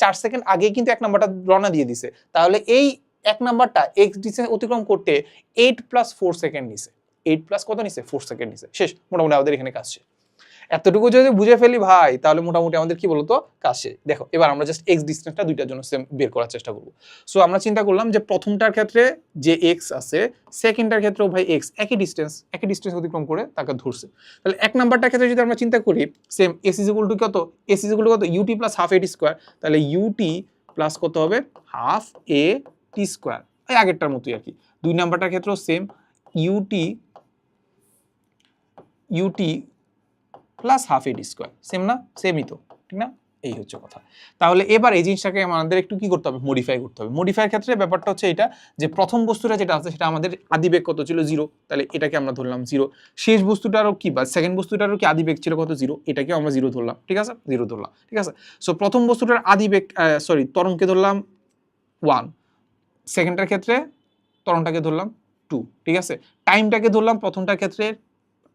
4 সেকেন্ড আগে কিন্তু 1 নাম্বারটা রওনা দিয়ে দিছে। তাহলে এই 1 নাম্বারটা এক্স ডিস্টেন্স অতিক্রম করতে 8+4 সেকেন্ড নিছে। 8+ কত নিছে? 4 সেকেন্ড নিছে। শেষ, মোটামুটি আমাদের এখানে কাজ শেষ। এতটুকু যদি বুঝে ফেলি ভাই, তাহলে মোটামুটি আমাদের কি বলতো, কাজ শেষ। দেখো এবার আমরা জাস্ট এক্স ডিস্টেন্সটা দুইটার জন্য সেম বের করার চেষ্টা করব। সো আমরা চিন্তা করলাম যে প্রথমটার ক্ষেত্রে যে এক্স আছে, সেকেন্ডটার ক্ষেত্রেও ভাই এক্স একই ডিস্টেন্স অতিক্রম করে তাকে ধরছে। তাহলে এক নাম্বারটার ক্ষেত্রে যদি আমরা চিন্তা করি, same S is equal to কত? এস ইজ ইকুয়াল টু কত? UT plus half a t square. তাহলে ইউটি প্লাস কত হবে? Half a t square. এই আগেরটার মতোই আর কি। 2 নাম্বারটার ক্ষেত্রেও same, UT plus half a t square. Same না? সেমই তো, ঠিক না? এই হচ্ছে কথা। তাহলে এবার এই জিনিসটাকে আমাদের একটু কি করতে হবে? মডিফাই করতে হবে। মডিফাইয়ের ক্ষেত্রে ব্যাপারটা হচ্ছে এটা, যে প্রথম বস্তুটা যেটা আছে সেটা আমাদের আদিবেগ কত ছিল? 0। তাহলে এটাকে আমরা ধরলাম 0। শেষ বস্তুটারও কি, বা সেকেন্ড বস্তুটারও কি আদিবেগ ছিল কত? 0। এটাকে আমরা 0 ধরলাম, ঠিক আছে? 0 ধরলাম, ঠিক আছে? সো প্রথম বস্তুটার আদিবেগ ত্বরণকে ধরলাম 1, সেকেন্ডটার ক্ষেত্রে ত্বরণটাকে ধরলাম 2, ঠিক আছে? টাইমটাকে ধরলাম প্রথমটার ক্ষেত্রে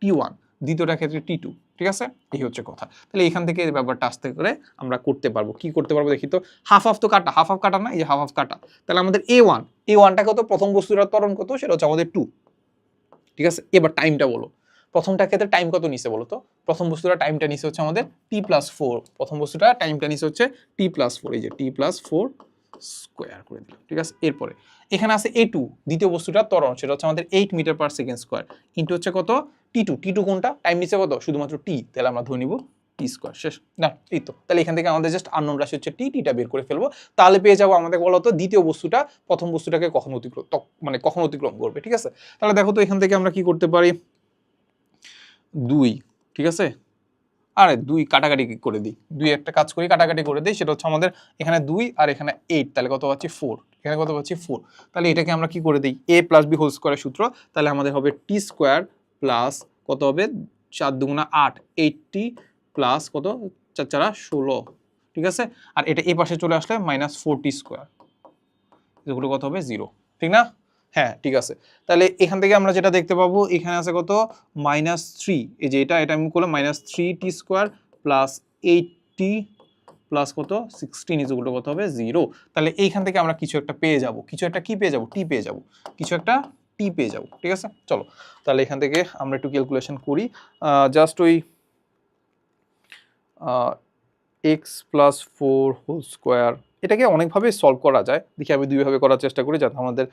t1, দ্বিতীয়টার ক্ষেত্রে t2, ঠিক আছে? এই হচ্ছে কথা। তাহলে এখান থেকে এই ব্যাপারটা আস্তে করে আমরা করতে পারবো। কি করতে পারবো দেখি তো? হাফ তো কাটা, হাফ কাটা না, এই যে হাফ কাটা। তাহলে আমাদের a1টা কত? প্রথম বস্তুটার ত্বরণ কত? সেটা হচ্ছে আমাদের 2, ঠিক আছে? এবার টাইমটা বলো, প্রথমটার ক্ষেত্রে টাইম কত নিছে বলো তো? প্রথম বস্তুটা টাইমটা নিছে হচ্ছে আমাদের t+4। প্রথম বস্তুটা টাইমটা নিছে হচ্ছে t+4, এই যে t+4 স্কোয়ার করে দিলাম, ঠিক আছে? এরপরে এখানে আছে a2, দ্বিতীয় বস্তুটার ত্বরণ, সেটা হচ্ছে আমাদের 8 metre per second square, into হচ্ছে কত? t2 কোনটা? টাইম নিচ্ছে কত? শুধুমাত্র t, তাহলে আমরা ধরে নিব t স্কোয়ার। শেষ না? এই তো। তাহলে এখান থেকে আমাদের জাস্ট আননোন রাশি হচ্ছে টিটা বের করে ফেলবো, তাহলে পেয়ে যাবো আমাদের বলতো দ্বিতীয় বস্তুটা প্রথম বস্তুটাকে কখন অতিক্রম করবে, ঠিক আছে? তাহলে দেখো তো এখান থেকে আমরা কি করতে পারি? 2, ঠিক আছে? আরে 2 কাটাকাটি করে দিই, 2 একটা কাজ করি, কাটাকাটি করে দিই। সেটা হচ্ছে আমাদের এখানে 2 আর এখানে 8, তাহলে কত পাচ্ছি? 4। এখানে কত পাচ্ছি? 4। তাহলে এটাকে আমরা কি করে দিই? a প্লাস b হোল স্কোয়ারের সূত্র। তাহলে আমাদের হবে টি স্কোয়ার প্লাস কত হবে? 4 দুগুণা 8, 8t প্লাস কত? 4 4 16, ঠিক আছে? আর এটা এই পাশে চলে আসলে -4t স্কোয়ার, এগুলো কত হবে? 0, ঠিক না? হ্যাঁ, ঠিক আছে। তাহলে এখান থেকে আমরা যেটা দেখতে পাবো, এখানে আছে কত? -3, এই যে এটা আমি করলাম -3t square plus 8t plus কত? 16 ইকুয়াল টু কত হবে? 0। তাহলে এইখান থেকে আমরা কিছু একটা পেয়ে যাব, কিছু একটা কি পেয়ে যাব? টি পেয়ে যাব, কিছু একটা টি পেয়ে যাব, ঠিক আছে? চলো তাহলে এখান থেকে আমরা একটু ক্যালকুলেশন করি। জাস্ট ওই x+4 হোল স্কোয়ার, এটাকে অনেকভাবে সলভ করা যায়। দেখি আমি দুইভাবে করার চেষ্টা করি, যাতে আমাদের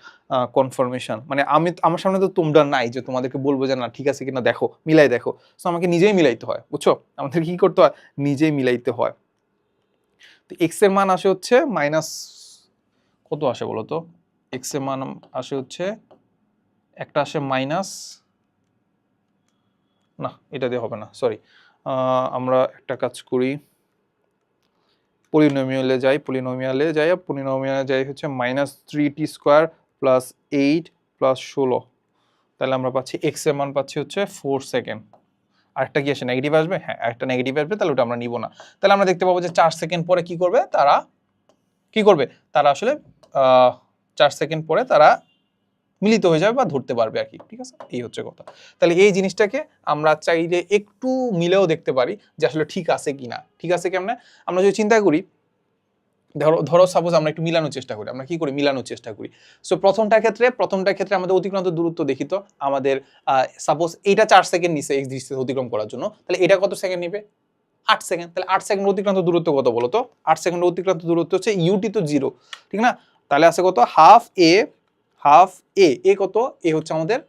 কনফার্মেশন, মানে আমার সামনে তো তোমরা নাই যে তোমাদেরকে বলবো যে না ঠিক আছে কিনা দেখো, মিলাই দেখো। সো আমাকে নিজেই মিলাইতে হয়, বুঝছো? আমাদের কি করতে হয়? নিজেই মিলাইতে হয়। তো এক্স এর মান আসে হচ্ছে মাইনাস কত আসে বলো তো, এক্স এর মান আসে হচ্ছে একটা আসে মাইনাস, না এটা দিয়ে হবে না, সরি, আমরা একটা কাজ করি, পলিনোমিয়ালে যাই, পলিনোমিয়ালে যাই হচ্ছে -3t² প্লাস 8 প্লাস 16, তাহলে আমরা পাচ্ছি এক্স এর মান পাচ্ছি হচ্ছে 4 সেকেন্ড। আরেকটা কি আসে, নেগেটিভ আসবে, হ্যাঁ একটা নেগেটিভ আসবে, তাহলে ওটা আমরা নিব না। তাহলে আমরা দেখতে পাবো যে 4 সেকেন্ড পরে কি করবে তারা আসলে 4 সেকেন্ড পরে তারা মিলিত হয়ে যাবে বা ধরতে পারবে আর কি, ঠিক আছে, এই হচ্ছে কথা। তাহলে এই জিনিসটাকে আমরা চাইলে একটু মিলেও দেখতে পারি যে আসলে ঠিক আছে কিনা। ঠিক আছে কেমনে, আমরা যদি চিন্তা করি, ধরো সাপোজ আমরা একটু মিলানোর চেষ্টা করি, আমরা কি করি, মিলানোর চেষ্টা করি। সো প্রথমটার ক্ষেত্রে আমাদের অতিক্রান্ত দূরত্ব দেখি তো, আমাদের সাপোজ এইটা 4 সেকেন্ড নিছে এক্স ডিস্টেন্স অতিক্রম করার জন্য, তাহলে এটা কত সেকেন্ড নিবে, 8 সেকেন্ড। তাহলে 8 সেকেন্ড অতিক্রান্ত দূরত্ব কত বলো তো, 8 সেকেন্ড অতিক্রান্ত দূরত্ব হচ্ছে ইউটি তো 0, ঠিক না, তাহলে আছে কত হাফ এ কত, এ হচ্ছে আমাদের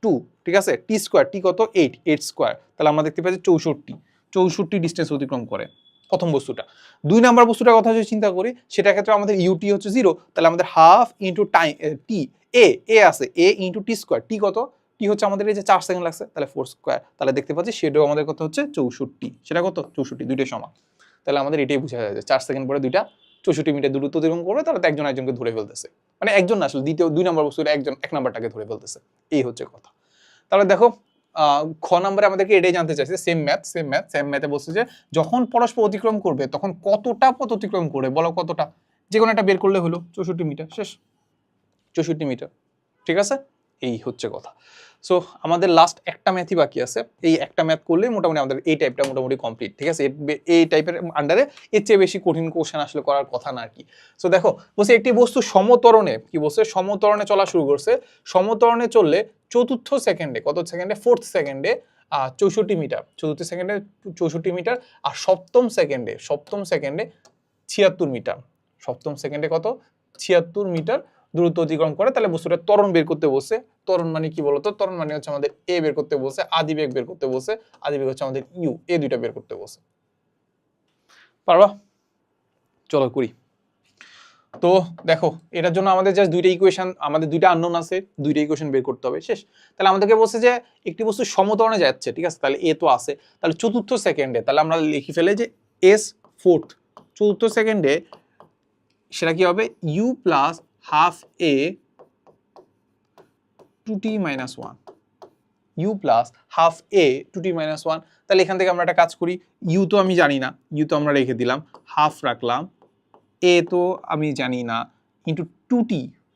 2, ঠিক আছে, t² টি কত 8 তাহলে আমরা দেখতে পাচ্ছি 64 ডিস্টেন্স অতিক্রম করে প্রথম বস্তুটা। 2 নাম্বার বস্তুটার কথা যদি চিন্তা করি, সেটার ক্ষেত্রে আমাদের ইউটি হচ্ছে 0, তাহলে আমাদের হাফ ইন্টু টাইম টি, এ আছে এ ইন্টু t², টি কত, টি হচ্ছে আমাদের এই যে 4 সেকেন্ড লাগছে, তাহলে 4², তাহলে দেখতে পাচ্ছি সেটাও আমাদের কত হচ্ছে 64, সেটা কত 64, দুইটাই সমান। তাহলে আমাদের এটাই বোঝা যায় যে 4 সেকেন্ড পরে দুইটা 64 মিটার দূরত্ব অতিক্রম করবে, তাহলে তো একজন একজনকে ধরে ফেলতেছে, মানে একজন না আসলে দ্বিতীয় 2 নাম্বার বস্তুটা একজন 1 নাম্বারটাকে ধরে ফেলতেছে, এই হচ্ছে কথা। তাহলে দেখো খ নম্বরে আমাদেরকে এটাই জানতে চাইছে, সেম ম্যাথে বলছে যে যখন পরস্পর অতিক্রম করবে তখন কতটা পথ অতিক্রম করে, বলো কতটা, যে কোনো একটা বের করলে হলো, 64 মিটার, শেষ, 64 মিটার, ঠিক আছে, এই হচ্ছে কথা। সো আমাদের লাস্ট একটা ম্যাথই বাকি আছে, এই একটা ম্যাথ করলেই মোটামুটি আমাদের এই টাইপটা মোটামুটি কমপ্লিট, ঠিক আছে, এই টাইপের আন্ডারে এর চেয়ে বেশি কঠিন কোশ্চেন আসলে করার কথা না আর কি। সো দেখো বলছে একটি বস্তু সমত্বরণে, কি বলছে, সমত্বরণে চলা শুরু করছে, সমত্বরণে চললে চতুর্থ সেকেন্ডে, কত সেকেন্ডে, 4th সেকেন্ডে 64 মিটার, চতুর্থ সেকেন্ডে 64 মিটার, আর সপ্তম সেকেন্ডে 76 মিটার, সপ্তম সেকেন্ডে কত 76 মিটার দূরত্ব অতিক্রম করে। তাহলে বস্তুটা ত্বরণ বের করতে বলছে, ত্বরণ মানে কি বলতো, ত্বরণ মানে হচ্ছে আমাদের এ বের করতে বলছে, আদিবেগ বের করতে বলছে, আদিবেগ হচ্ছে আমাদের ইউ, এই দুইটা বের করতে বলছে, পারবা, চলো করি। তো দেখো এটার জন্য আমাদের জাস্ট দুইটা ইকুয়েশন, আমাদের দুইটা আননোন আছে, দুইটা ইকুয়েশন বের করতে হবে, শেষ। তাহলে আমাদেরকে বলছে যে একটি বস্তু সমত্বরণে যাচ্ছে, ঠিক আছে, তাহলে এ তো আছে, তাহলে চতুর্থ সেকেন্ডে, তাহলে আমরা লিখি ফেলে যে এস 4th, চতুর্থ সেকেন্ডে সেটা কি হবে, u plus half a 2t minus 1, u plus half a 2t minus 1। তাহলে এখান থেকে আমরা একটা কাজ করি, ইউ তো আমি জানি না, ইউ তো আমরা রেখে দিলাম, হাফ রাখলাম, এ তো আমি জানি না, ইন্টু 2t,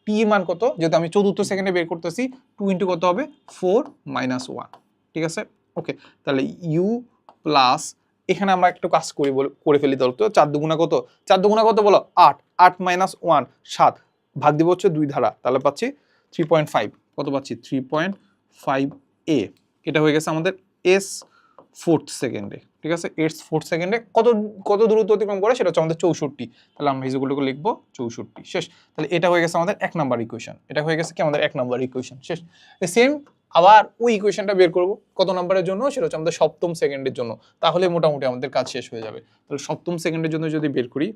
টি এর মান কত, যেহেতু আমি চতুর্থ সেকেন্ডে বের করতেছি, 2 ইন্টু কত হবে 4 minus 1, ঠিক আছে, ওকে। তাহলে ইউ প্লাস, এখানে আমরা একটু কাজ করি, করে ফেলি, ধরো তো 4 দুগুণা কত, 4 দুগুণা কত বলো 8, 8 minus 1 7, ভাগ দিব হচ্ছে 2 ধারা, তাহলে পাচ্ছি 3.5, কত পাচ্ছি 3.5 এ, এটা হয়ে গেছে আমাদের এস 4th সেকেন্ডে, ঠিক আছে, এস 4th সেকেন্ডে কত দূরত্ব অতিক্রম করে, সেটা হচ্ছে আমাদের 64, তাহলে আমরা ইজুগুলোকে লিখবো 64, শেষ। তাহলে এটা হয়ে গেছে আমাদের 1 নাম্বার ইকুয়েশন, এটা হয়ে গেছে কি আমাদের 1 নাম্বার ইকুয়েশন, শেষ। সেম আবার ওই ইকুয়েশনটা বের করব কত নাম্বারের জন্য, সেটা হচ্ছে আমাদের সপ্তম সেকেন্ডের জন্য, তাহলে মোটামুটি আমাদের কাজ শেষ হয়ে যাবে। তাহলে সপ্তম সেকেন্ডের জন্য যদি বের করি,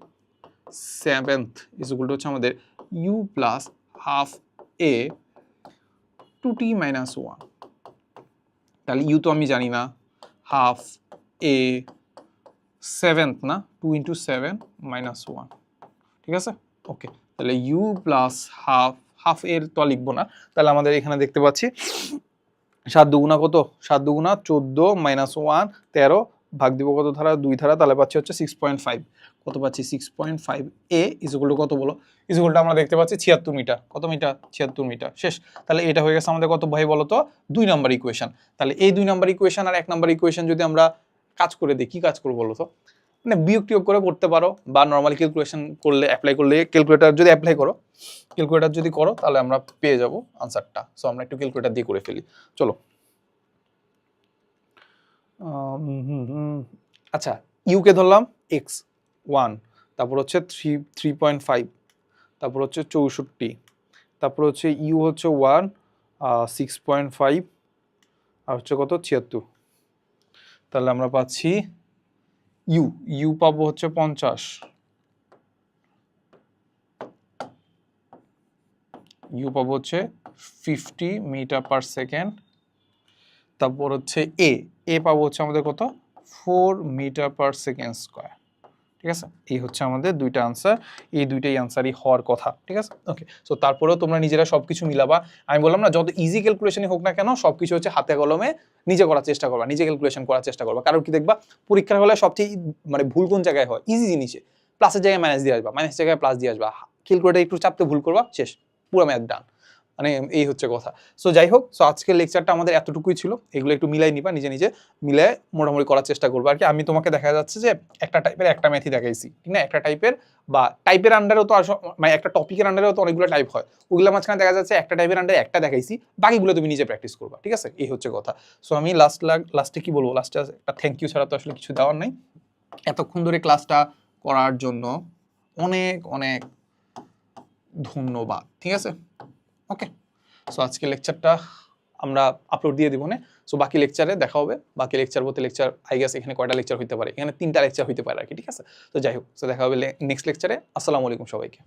7th ইজুগুলো হচ্ছে আমাদের u plus half a 2t minus 1, তাহলে ইউ তো আমি জানি না, হাফ এ 7th না, 2 ইন্টু 7 minus 1, ঠিক আছে, ওকে। তাহলে ইউ প্লাস হাফ এর তো লিখবো না, তাহলে আমাদের এখানে দেখতে পাচ্ছি 7 দুগুণা কত, 7 দুগুণা 14 minus 1 13, ভাগ দিব কত ধারা, 2 ধারা, তাহলে পাচ্ছি হচ্ছে 6.5, কত পাচ্ছি 6.5 এ ইজুগুলো কত বলো, ইজুগুলটা আমরা দেখতে পাচ্ছি 76 মিটার, কত মিটার 76 মিটার, শেষ। তাহলে এটা হয়ে গেছে আমাদের কত ভাই বলো তো, 2 নাম্বার ইকুয়েশন। তাহলে এই 2 নাম্বার ইকুয়েশন আর 1 নাম্বার ইকুয়েশন যদি আমরা কাজ করে দিই, কি কাজ করবো বলো তো, মানে বিয়োগ টিয়োগ করে করতে পারো, বা নর্মালি ক্যালকুলেশন করলে অ্যাপ্লাই করলে, ক্যালকুলেটর যদি অ্যাপ্লাই করো, ক্যালকুলেটর যদি করো তাহলে আমরা পেয়ে যাব আনসারটা। সো আমরা একটু ক্যালকুলেটর দিয়ে করে ফেলি, চলো। আচ্ছা, ইউকে ধরলাম এক্স 1, তারপর হচ্ছে 3.5, তারপর হচ্ছে 64, তারপর হচ্ছে ইউ হচ্ছে 1 6.5, আর হচ্ছে কত 76, তাহলে আমরা পাচ্ছি ইউ পাবো হচ্ছে 50, ইউ পাবো হচ্ছে 50 মিটার পার সেকেন্ড। তারপর হচ্ছে এ পাবো হচ্ছে আমাদের কত 4 মিটার পার সেকেন্ড স্কোয়ার। ঠিক আছে, এই হচ্ছে আমাদের দুইটা আনসার, এই দুইটাই আনসারই হওয়ার কথা। ঠিক আছে, ওকে। সো তারপরেও তোমরা নিজেরা সবকিছু মিলাবা। আমি বললাম না, যত ইজি ক্যালকুলেশনই হোক না কেন সবকিছু হচ্ছে হাতে কলমে নিজে করার চেষ্টা করবা, নিজে ক্যালকুলেশন করার চেষ্টা করবা। কারণ কি দেখবা পরীক্ষার হলে সবচেয়ে মানে ভুল কোন জায়গায় হয়, ইজি জিনিসে। প্লাসের জায়গায় মাইনাস দিয়ে আসবা, মাইনাস জায়গায় প্লাস দিয়ে আসবা, ক্যালকুলেটর একটু চাপতে ভুল করবা, শেষ, পুরো ম্যাথ ডান। মানে এই হচ্ছে কথা। সো যাই হোক, সো আজকের লেকচারটা আমাদের এতটুকুই ছিল। এগুলো একটু মিলাই নিবা, নিজে নিজে মিলে মোটামুটি করার চেষ্টা করবো আর কি। আমি তোমাকে দেখা যাচ্ছে যে একটা টাইপের একটা ম্যাথই দেখাইছি, ঠিক না? একটা টাইপের বা টাইপের আন্ডারেও তো মানে একটা টপিকের আন্ডারেও তো অনেকগুলো টাইপ হয়, ওগুলো মাঝখানে দেখা যাচ্ছে একটা টাইপের আন্ডারে একটা দেখাইছি, বাকিগুলো তুমি নিজে প্র্যাকটিস করবা। ঠিক আছে, এই হচ্ছে কথা। সো আমি লাস্টে কি বলবো, লাস্টে একটা থ্যাংক ইউ ছাড়া তো আসলে কিছু দেওয়ার নাই। এতক্ষণ ধরে ক্লাসটা করার জন্য অনেক অনেক ধন্যবাদ। ঠিক আছে, ওকে। সো আজকে লেকচারটা আমরা আপলোড দিয়ে দিব না। সো বাকি লেকচারে দেখা হবে। বাকি লেকচার বলতে লেকচার আই গেস এখানে কয়টা লেকচার হইতে পারে, এখানে 3টা লেকচার হইতে পারে আর কি। ঠিক আছে, তো যাই হোক, সো দেখা হবে নেক্সট লেকচারে। আসসালামু আলাইকুম সবাইকে।